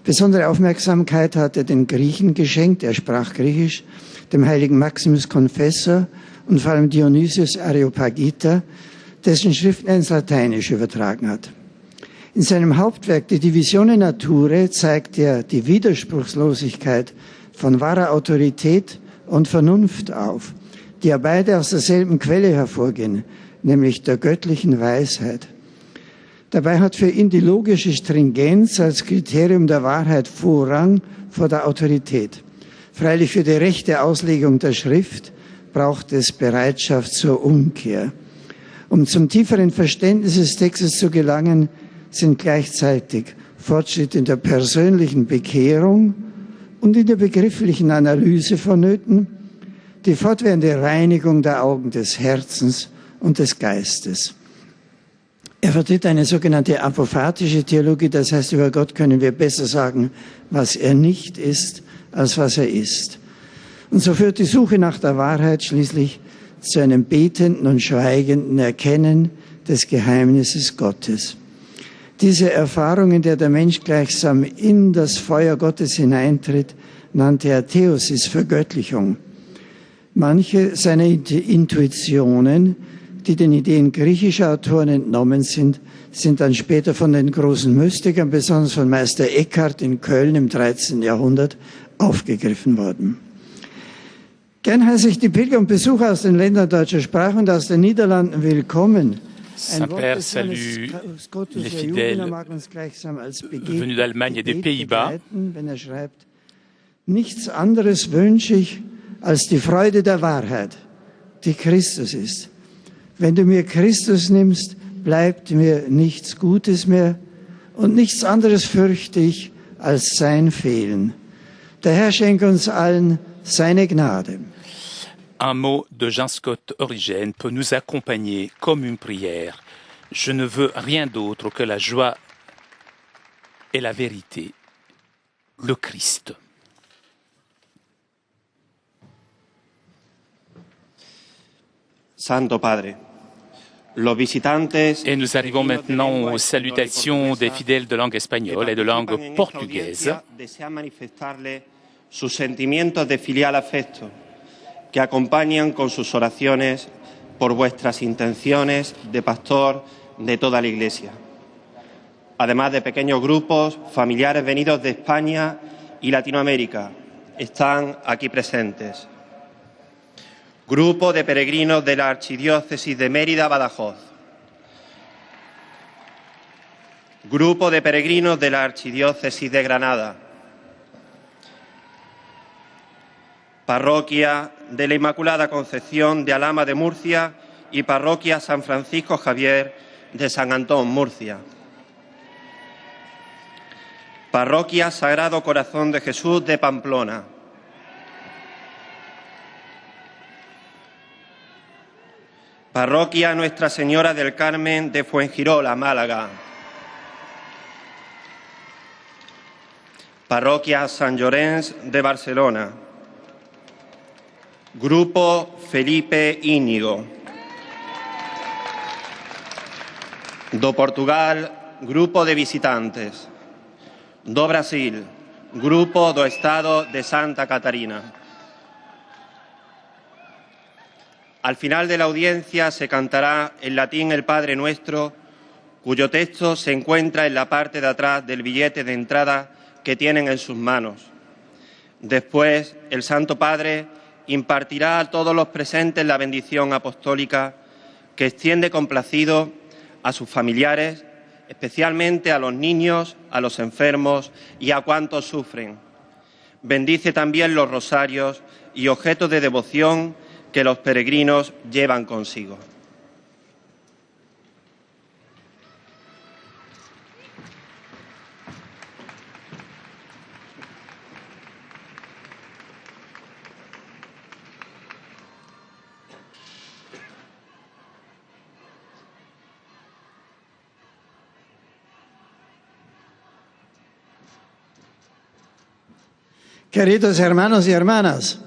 Besondere Aufmerksamkeit hat er den Griechen geschenkt, er sprach Griechisch, dem heiligen Maximus Confessor und vor allem Dionysius Areopagita, dessen Schriften er ins Lateinische übertragen hat. In seinem Hauptwerk Die Divisione Naturae zeigt er die Widerspruchslosigkeit von wahrer Autorität und Vernunft auf, die ja beide aus derselben Quelle hervorgehen, nämlich der göttlichen Weisheit. Dabei hat für ihn die logische Stringenz als Kriterium der Wahrheit Vorrang vor der Autorität. Freilich für die rechte Auslegung der Schrift braucht es Bereitschaft zur Umkehr. Um zum tieferen Verständnis des Textes zu gelangen, sind gleichzeitig Fortschritt in der persönlichen Bekehrung und in der begrifflichen Analyse vonnöten, die fortwährende Reinigung der Augen des Herzens und des Geistes. Er vertritt eine sogenannte apophatische Theologie, das heißt, über Gott können wir besser sagen, was er nicht ist, als was er ist. Und so führt die Suche nach der Wahrheit schließlich zu einem betenden und schweigenden Erkennen des Geheimnisses Gottes. Diese Erfahrung, in der der Mensch gleichsam in das Feuer Gottes hineintritt, nannte er Theosis, Vergöttlichung. Manche seiner Intuitionen, die den Ideen griechischer Autoren entnommen sind, sind dann später von den großen Mystikern, besonders von Meister Eckhart in Köln im 13. Jahrhundert, aufgegriffen worden. Gern heiße ich die Pilger und Besucher aus den Ländern deutscher Sprache und aus den Niederlanden willkommen. Saint-Père salue les fidèles venus d'Allemagne et des Pays-Bas. Wenn er schreibt, nichts anderes wünsche ich als die Freude der Wahrheit, die Christus ist. Wenn du mir Christus nimmst, bleibt mir nichts Gutes mehr und nichts anderes fürchte ich als sein Fehlen. Der Herr schenke uns allen seine Gnade. Un mot de Jean Scott Origen peut nous accompagner comme une prière. Je ne veux rien d'autre que la joie et la vérité, le Christ. Santo Padre, los visitantes... Et nous arrivons maintenant aux salutations des fidèles de langue espagnole et de langue portugaise. Desean manifestarle sus sentimientos de filial afecto que acompañan con sus oraciones por vuestras intenciones de pastor de toda la Iglesia. Además de pequeños grupos, familiares venidos de España y Latinoamérica están aquí presentes. Grupo de peregrinos de la Archidiócesis de Mérida-Badajoz. Grupo de peregrinos de la Archidiócesis de Granada. Parroquia de la Inmaculada Concepción de Alhama de Murcia y Parroquia San Francisco Javier de San Antón, Murcia. Parroquia Sagrado Corazón de Jesús de Pamplona. Parroquia Nuestra Señora del Carmen de Fuengirola, Málaga. Parroquia San Llorenç de Barcelona. Grupo Felipe Íñigo. Do Portugal, Grupo de Visitantes. Do Brasil, Grupo do Estado de Santa Catarina. Al final de la audiencia se cantará en latín el Padre Nuestro, cuyo texto se encuentra en la parte de atrás del billete de entrada que tienen en sus manos. Después, el Santo Padre impartirá a todos los presentes la bendición apostólica que extiende complacido a sus familiares, especialmente a los niños, a los enfermos y a cuantos sufren. Bendice también los rosarios y objetos de devoción que los peregrinos llevan consigo. Queridos hermanos y hermanas,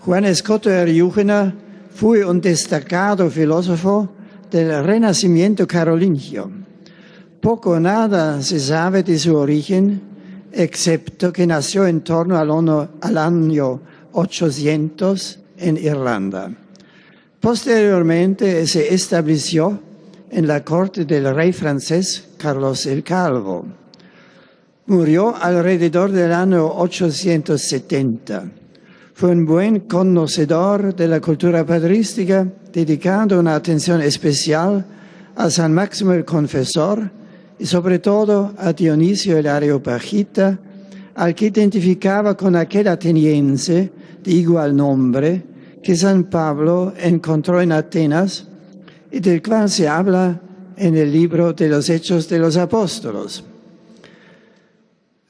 Juan Escoto Eriúgena fue un destacado filósofo del Renacimiento carolingio. Poco o nada se sabe de su origen, excepto que nació en torno al año 800 en Irlanda. Posteriormente se estableció en la corte del rey francés Carlos el Calvo. Murió alrededor del año 870. Fue un buen conocedor de la cultura patrística, dedicando una atención especial a San Máximo el Confesor y sobre todo a Dionisio el Areopagita, al que identificaba con aquel ateniense de igual nombre que San Pablo encontró en Atenas y del cual se habla en el libro de los Hechos de los Apóstolos.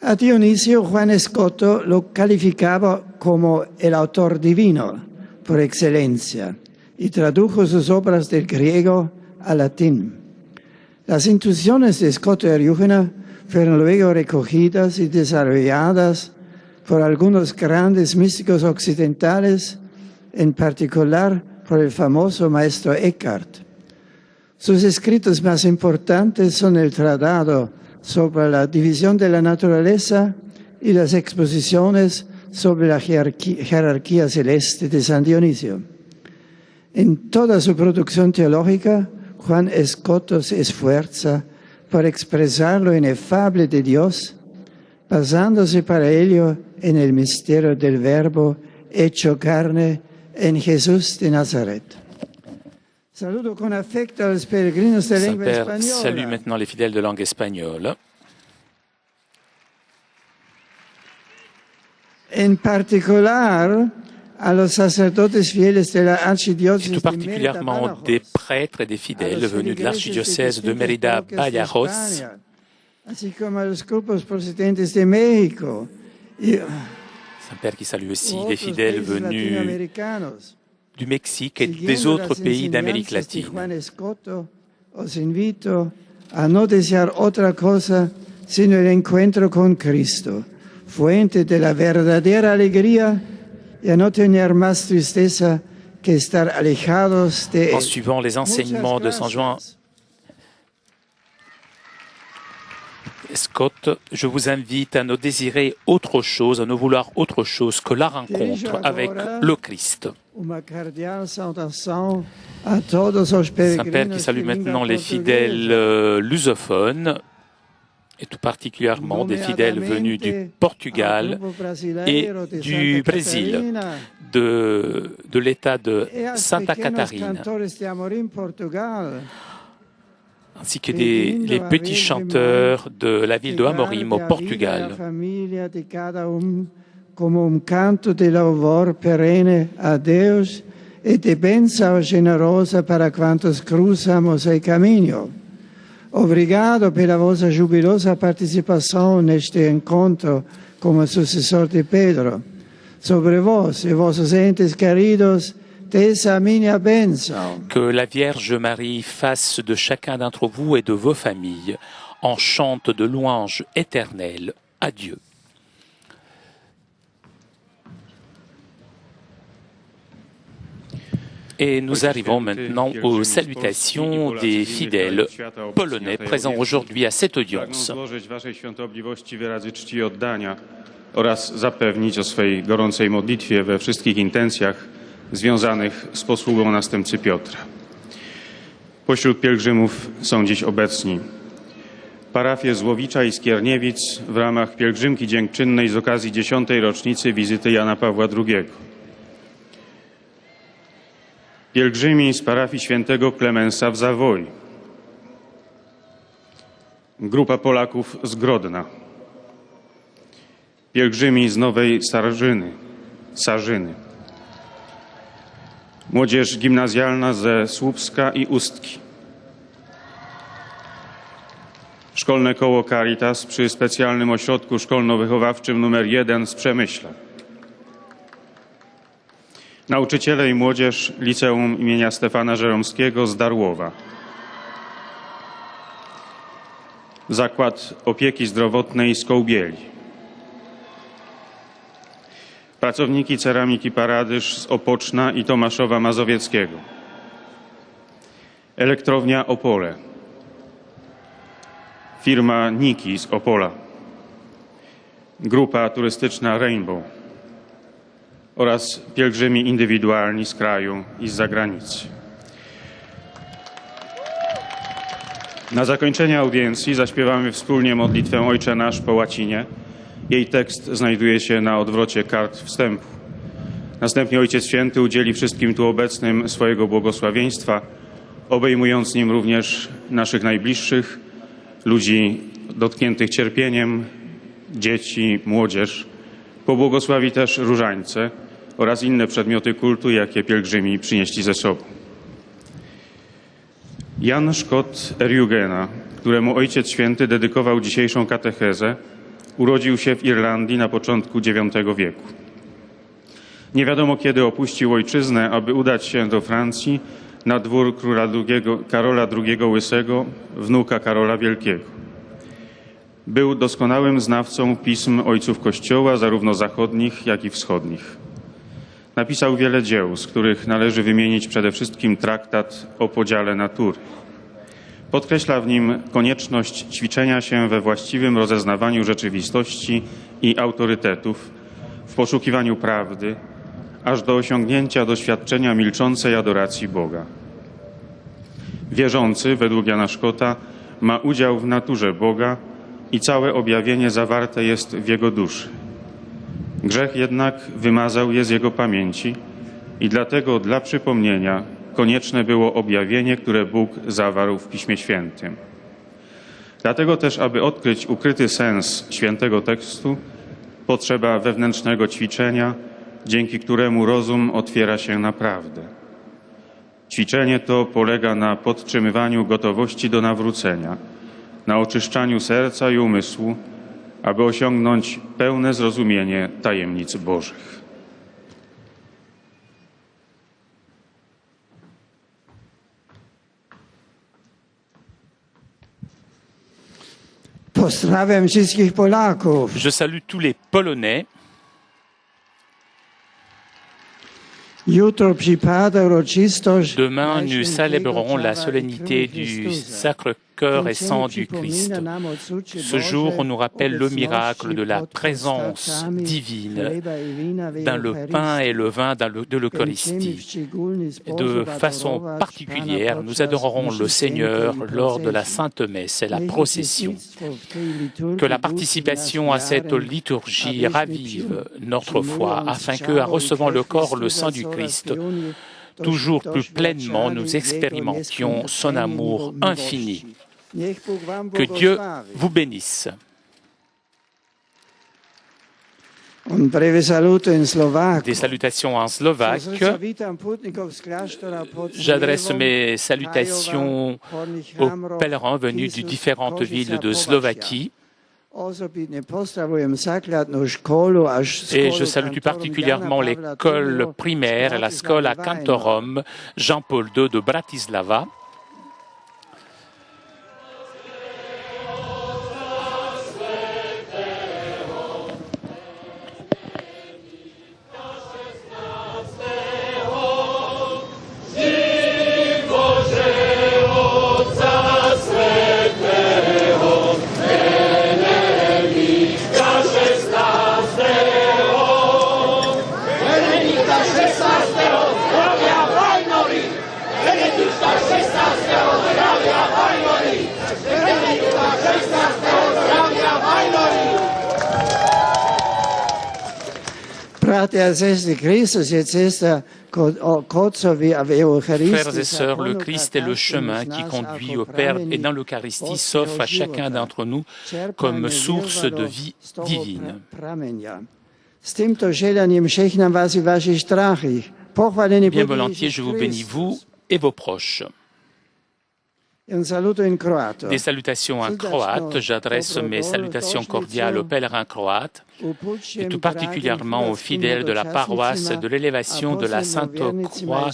A Dionisio, Juan Escoto lo calificaba como el autor divino por excelencia y tradujo sus obras del griego al latín. Las intuiciones de Escoto Eriúgena fueron luego recogidas y desarrolladas por algunos grandes místicos occidentales, en particular por el famoso maestro Eckhart. Sus escritos más importantes son el Tratado sobre la división de la naturaleza y las exposiciones sobre la jerarquía celeste de San Dionisio. En toda su producción teológica, Juan Escoto se esfuerza por expresar lo inefable de Dios, basándose para ello en el misterio del Verbo hecho carne en Jesús de Nazaret. Saludo con afecto a los peregrinos de lengua Saint-Père española. salue maintenant les fidèles de langue espagnole. En particular a los sacerdotes fieles de la Et archidiócesis tout de Mérida particulièrement Badajoz, des prêtres et des a fidèles los venus de feligreses l'archidiocèse de distintas Mérida parroquias de Badajoz, España, así como a los grupos procedentes de México y Saint-Père qui salue aussi les otros fidèles países venus latinoamericanos. du Mexique et des autres pays d'Amérique latine. Os invito a no desear otra cosa sino el encuentro con Cristo, fuente de la verdadera alegría, y a no tener más tristeza que estar alejados de él. En suivant les enseignements de Saint Jean Scott, je vous invite à ne désirer autre chose, à ne vouloir autre chose que la rencontre avec le Christ. Saint-Père qui salue maintenant les fidèles lusophones, et tout particulièrement des fidèles venus du Portugal et du Brésil, de l'État de Santa Catarina, ainsi que les petits chanteurs de la ville de Amorim au Portugal. Como un canto de louvor perene a Deus e de bênção generosa para quantos cruzamos o caminho. Obrigado pela vossa jubilosa participação neste encontro como sucessor de Pedro. Sobre vós e vossos entes queridos, desça minha bênção. Que la Vierge Marie fasse de chacun d'entre vous et de vos familles en chante de louanges éternelles à Dieu. Et nous arrivons maintenant aux salutations des fidèles polonais présents aujourd'hui à cette audience. Oraz zapewnić o swej gorącej modlitwie we wszystkich intencjach związanych z posługą następcy Piotra. Pośród pielgrzymów są dziś obecni parafie Złowicza i Skierniewic w ramach pielgrzymki dziękczynnej z okazji 10. rocznicy wizyty Jana Pawła II. Pielgrzymi z parafii świętego Klemensa w Zawoi. Grupa Polaków z Grodna. Pielgrzymi z Nowej Sarzyny. Młodzież gimnazjalna ze Słupska i Ustki. Szkolne koło Caritas przy specjalnym ośrodku szkolno-wychowawczym nr 1 z Przemyśla. Nauczyciele i młodzież Liceum imienia Stefana Żeromskiego z Darłowa. Zakład Opieki Zdrowotnej z Kołbieli. Pracowniki Ceramiki Paradyż z Opoczna i Tomaszowa Mazowieckiego. Elektrownia Opole. Firma Niki z Opola. Grupa turystyczna Rainbow. Oraz pielgrzymi indywidualni z kraju i z zagranicy. Na zakończenie audiencji zaśpiewamy wspólnie modlitwę Ojcze Nasz po łacinie. Jej tekst znajduje się na odwrocie kart wstępu. Następnie Ojciec Święty udzieli wszystkim tu obecnym swojego błogosławieństwa, obejmując nim również naszych najbliższych, ludzi dotkniętych cierpieniem, dzieci, młodzież. Pobłogosławi też różańce oraz inne przedmioty kultu, jakie pielgrzymi przynieśli ze sobą. Jan Szkot Eriugena, któremu Ojciec Święty dedykował dzisiejszą katechezę, urodził się w Irlandii na początku IX wieku. Nie wiadomo kiedy opuścił ojczyznę, aby udać się do Francji na dwór króla Karola II Łysego, wnuka Karola Wielkiego. Był doskonałym znawcą pism ojców Kościoła, zarówno zachodnich, jak i wschodnich. Napisał wiele dzieł, z których należy wymienić przede wszystkim traktat o podziale natury. Podkreśla w nim konieczność ćwiczenia się we właściwym rozeznawaniu rzeczywistości i autorytetów, w poszukiwaniu prawdy, aż do osiągnięcia doświadczenia milczącej adoracji Boga. Wierzący, według Jana Szkota, ma udział w naturze Boga i całe objawienie zawarte jest w jego duszy. Grzech jednak wymazał je z jego pamięci i dlatego dla przypomnienia konieczne było objawienie, które Bóg zawarł w Piśmie Świętym. Dlatego też, aby odkryć ukryty sens świętego tekstu, potrzeba wewnętrznego ćwiczenia, dzięki któremu rozum otwiera się na prawdę. Ćwiczenie to polega na podtrzymywaniu gotowości do nawrócenia, na oczyszczaniu serca i umysłu, aby osiągnąć pełne zrozumienie tajemnic Bożych. Pozdrawiam wszystkich Polaków. Je salue tous les Polonais. Jutro przypada uroczystość. Demain, nous célébrerons la solennité du Sacre-Cœur et Sang du Christ. Ce jour, on nous rappelle le miracle de la présence divine dans le pain et le vin de l'Eucharistie. De façon particulière, nous adorerons le Seigneur lors de la Sainte Messe et la procession. Que la participation à cette liturgie ravive notre foi, afin que, en recevant le corps, le sang du Christ, toujours plus pleinement, nous expérimentions son amour infini. Que Dieu vous bénisse. Des salutations en slovaque. J'adresse mes salutations aux pèlerins venus de différentes villes de Slovaquie. Et je salue tout particulièrement l'école primaire et la Schola Cantorum Jean-Paul II de Bratislava. Frères et sœurs, le Christ est le chemin qui conduit au Père et dans l'Eucharistie s'offre à chacun d'entre nous comme source de vie divine. Bien volontiers, je vous bénis, vous et vos proches. Des salutations en croate. J'adresse mes salutations cordiales aux pèlerins croates et tout particulièrement aux fidèles de la paroisse de l'élévation de la Sainte Croix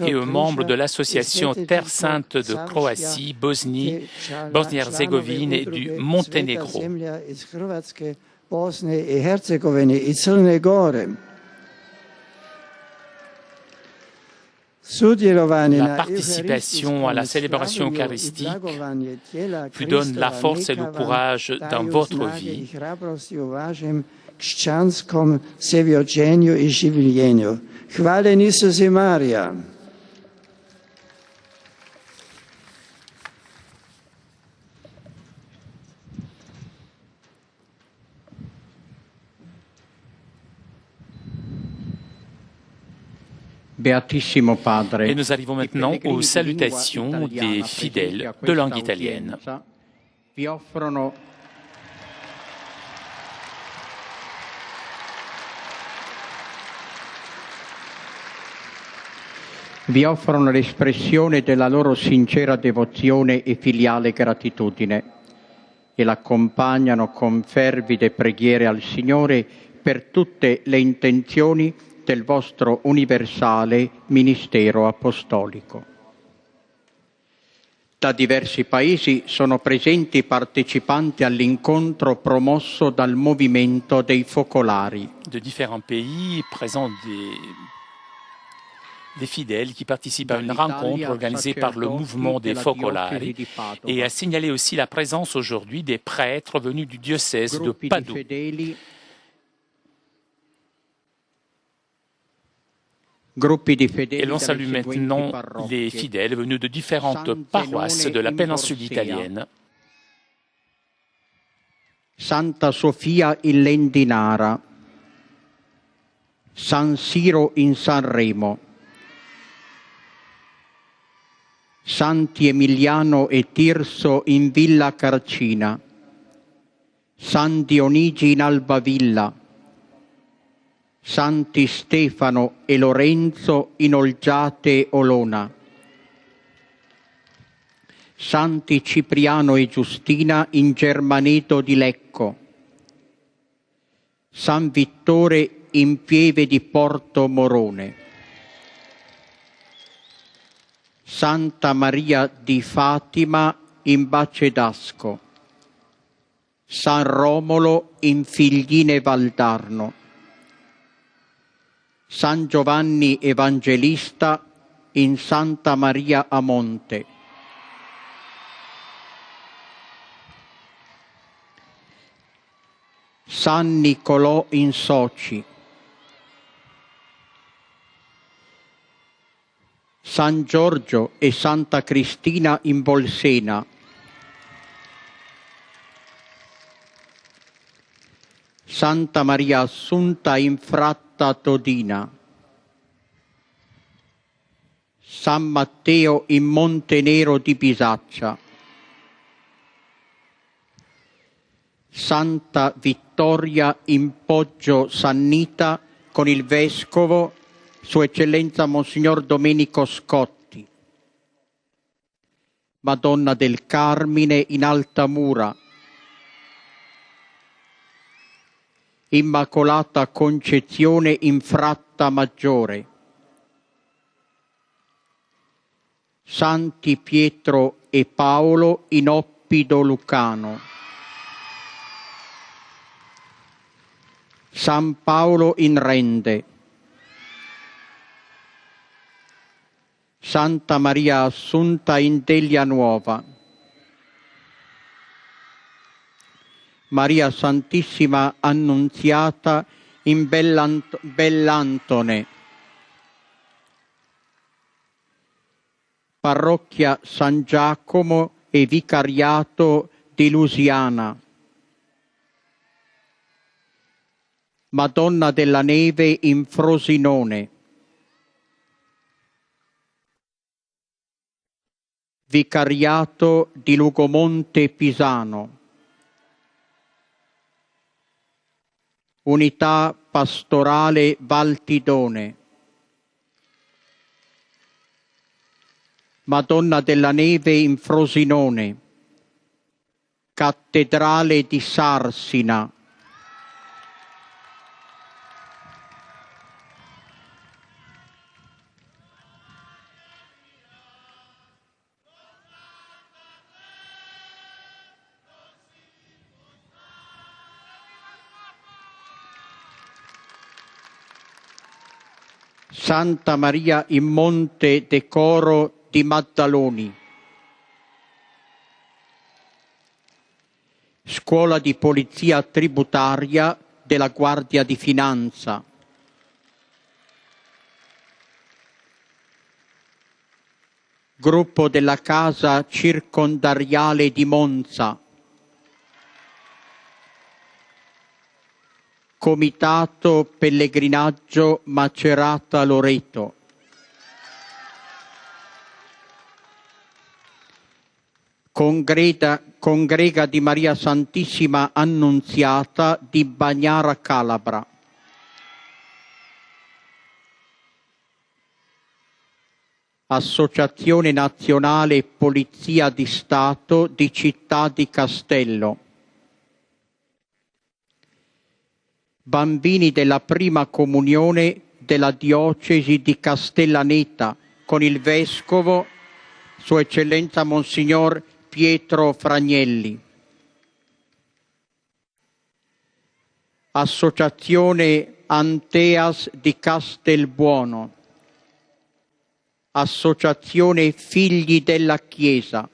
et aux membres de l'association Terre Sainte de Croatie, Bosnie-Herzégovine et du Monténégro. La participation à la célébration eucharistique vous donne la force et le courage dans votre vie. Beatissimo Padre. Et nous arrivons maintenant aux salutations des fidèles de langue italienne. Vi offrono l'espressione della loro sincera devozione e filiale gratitudine e l'accompagnano con fervide preghiere al Signore per tutte le intenzioni del vostro universale ministero apostolico. Da diversi paesi sono presenti partecipanti all'incontro promosso dal movimento dei focolari. De différents pays présents des fidèles qui participent à une rencontre organisée par le mouvement des Focolari et a signalé aussi la présence aujourd'hui des prêtres venus du diocèse de Padoue. Et l'on salue maintenant les fidèles venus de différentes paroisses de la péninsule italienne. Santa Sofia in Lendinara, San Siro in Sanremo, Santi Emiliano e Tirso in Villa Carcina, San Dionigi in Albavilla, Santi Stefano e Lorenzo in Olgiate Olona, Santi Cipriano e Giustina in Germaneto di Lecco, San Vittore in Pieve di Porto Morone, Santa Maria di Fatima in Bacedasco, San Romolo in Figline Valdarno, San Giovanni Evangelista in Santa Maria a Monte, San Nicolò in Soci, San Giorgio e Santa Cristina in Bolsena, Santa Maria Assunta in Fratta Todina, San Matteo in Montenero di Bisaccia, Santa Vittoria in Poggio Sannita con il Vescovo, Sua Eccellenza Monsignor Domenico Scotti, Madonna del Carmine in Altamura, Immacolata Concezione in Fratta Maggiore, Santi Pietro e Paolo in Oppido Lucano, San Paolo in Rende, Santa Maria Assunta in Deglia Nuova, Maria Santissima Annunziata in Bellantone, Parrocchia San Giacomo e Vicariato di Lusiana, Madonna della Neve in Frosinone, Vicariato di Lugomonte Pisano, Unità Pastorale Valtidone, Madonna della Neve in Frosinone, Cattedrale di Sarsina, Santa Maria in Monte Decoro di Maddaloni, Scuola di Polizia Tributaria della Guardia di Finanza, Gruppo della Casa Circondariale di Monza, Comitato Pellegrinaggio Macerata Loreto, Congrega di Maria Santissima Annunziata di Bagnara Calabra, Associazione Nazionale Polizia di Stato di Città di Castello, Bambini della Prima Comunione della Diocesi di Castellaneta con il Vescovo, Sua Eccellenza Monsignor Pietro Fragnelli. Associazione Anteas di Castelbuono, Associazione Figli della Chiesa,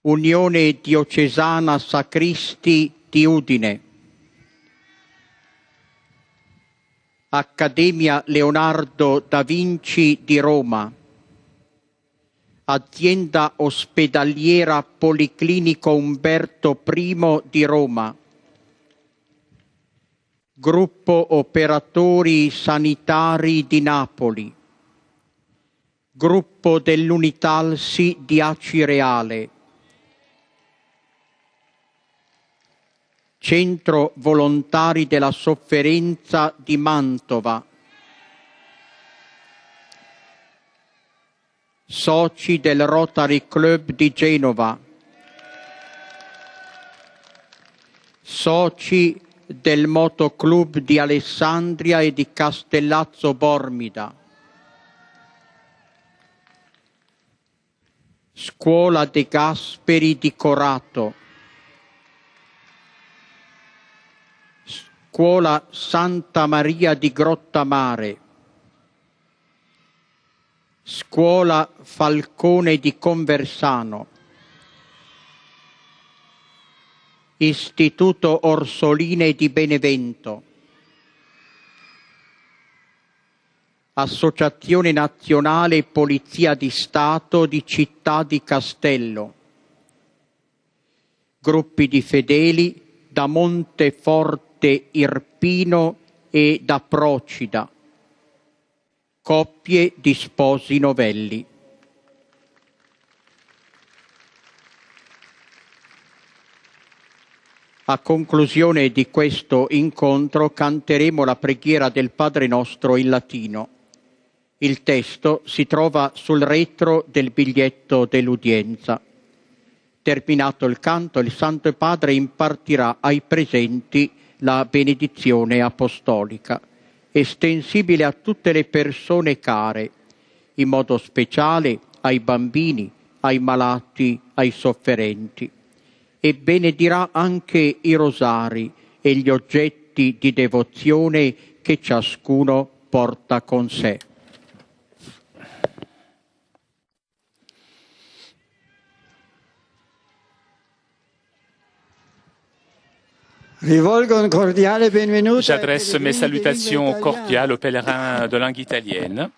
Unione Diocesana Sacristi di Udine, Accademia Leonardo da Vinci di Roma, Azienda Ospedaliera Policlinico Umberto I di Roma, Gruppo Operatori Sanitari di Napoli, Gruppo dell'Unitalsi di Acireale, Centro Volontari della Sofferenza di Mantova, Soci del Rotary Club di Genova, Soci del Motoclub di Alessandria e di Castellazzo Bormida, Scuola De Gasperi di Corato, Scuola Santa Maria di Grottamare, Scuola Falcone di Conversano, Istituto Orsoline di Benevento, Associazione Nazionale Polizia di Stato di Città di Castello, gruppi di fedeli da Monteforte Irpino e da Procida, coppie di sposi novelli. A conclusione di questo incontro canteremo la preghiera del Padre Nostro in latino. Il testo si trova sul retro del biglietto dell'udienza. Terminato il canto, il Santo Padre impartirà ai presenti la benedizione apostolica, estensibile a tutte le persone care, in modo speciale ai bambini, ai malati, ai sofferenti, e benedirà anche i rosari e gli oggetti di devozione che ciascuno porta con sé. J'adresse mes salutations cordiales aux pèlerins de langue italienne.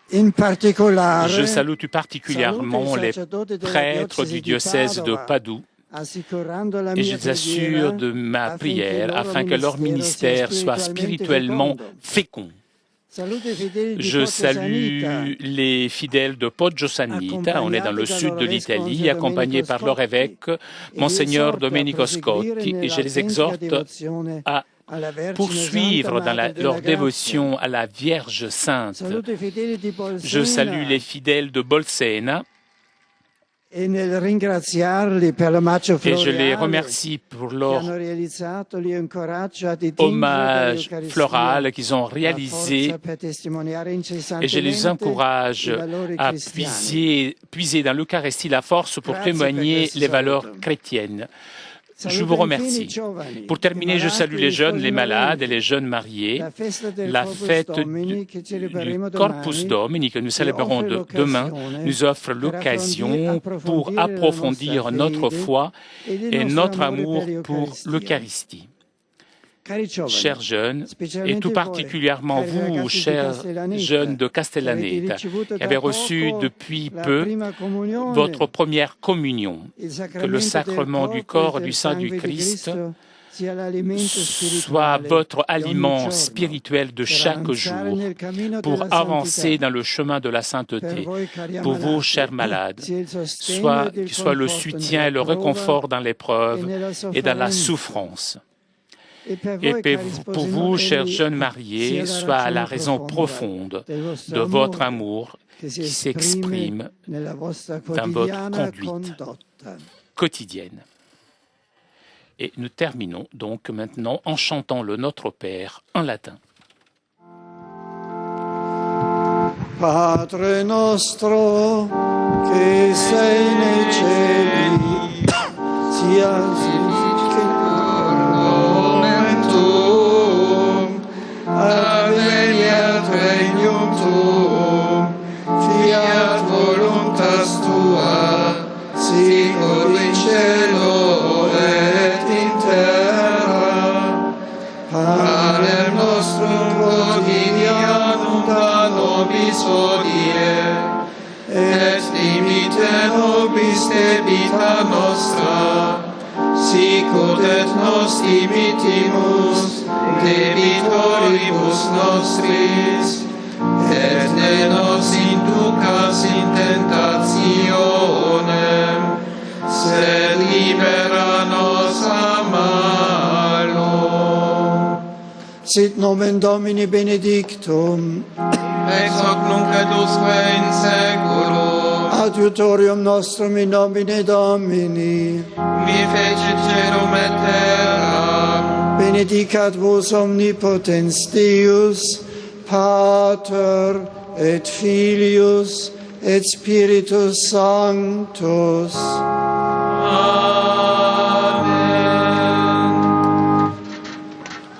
Je salue tout particulièrement les prêtres du diocèse de Padoue et je les assure de ma prière afin que leur ministère soit spirituellement fécond. Je salue les fidèles de Poggio Sannita, on est dans le sud de l'Italie, accompagnés par leur évêque, Monseigneur Domenico Scotti, et je les exhorte à poursuivre dans leur dévotion à la Vierge Sainte. Je salue les fidèles de Bolsena, et je les remercie pour leur hommage floral qu'ils ont réalisé et je les encourage à puiser dans l'Eucharistie la force pour témoigner les valeurs chrétiennes. Je vous remercie. Pour terminer, je salue les jeunes, les malades et les jeunes mariés. La fête du Corpus Domini que nous célébrerons demain nous offre l'occasion pour approfondir notre foi et notre amour pour l'Eucharistie. Chers jeunes, et tout particulièrement vous, chers jeunes de Castellaneta, qui avez reçu depuis peu votre première communion, que le sacrement du corps et du sang du Christ soit votre aliment spirituel de chaque jour pour avancer dans le chemin de la sainteté. Pour vous, chers malades, qu'il soit le soutien et le réconfort dans l'épreuve et dans la souffrance. Et pour vous, chers jeunes mariés, soit la raison profonde de votre amour qui s'exprime dans votre conduite quotidienne. Et nous terminons donc maintenant en chantant le Notre Père en latin. Padre nostro che sei nei cieli, sia adveniat regnum tuum, fiat voluntas tua, sicur in cielo et in terra. Panem nostrum quotidianum da nobis hodie, et dimitte nobis debita nostra, sicut et nos dimittimus debitoribus nostris, et ne nos inducas in tentationem, sed libera nos a malo. Sit nomen Domini benedictum, ex hoc nunc et usque in seculum, adiutorium nostrum in nomine Domini, mi fecit cerum et terra, benedicat vos omnipotens Deus, Pater et Filius et Spiritus Sanctus.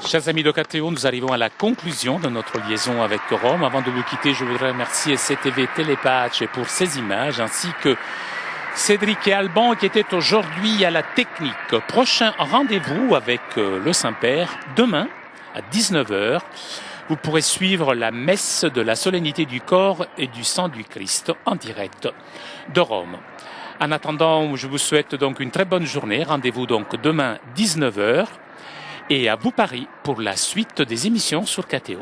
Chers amis de KTO, nous arrivons à la conclusion de notre liaison avec Rome. Avant de vous quitter, je voudrais remercier CTV Telepatch pour ces images, ainsi que Cédric et Alban qui étaient aujourd'hui à la technique. Prochain rendez-vous avec le Saint-Père demain à 19h. Vous pourrez suivre la messe de la solennité du corps et du sang du Christ en direct de Rome. En attendant, je vous souhaite donc une très bonne journée. Rendez-vous donc demain 19h. Et à vous Paris pour la suite des émissions sur KTO.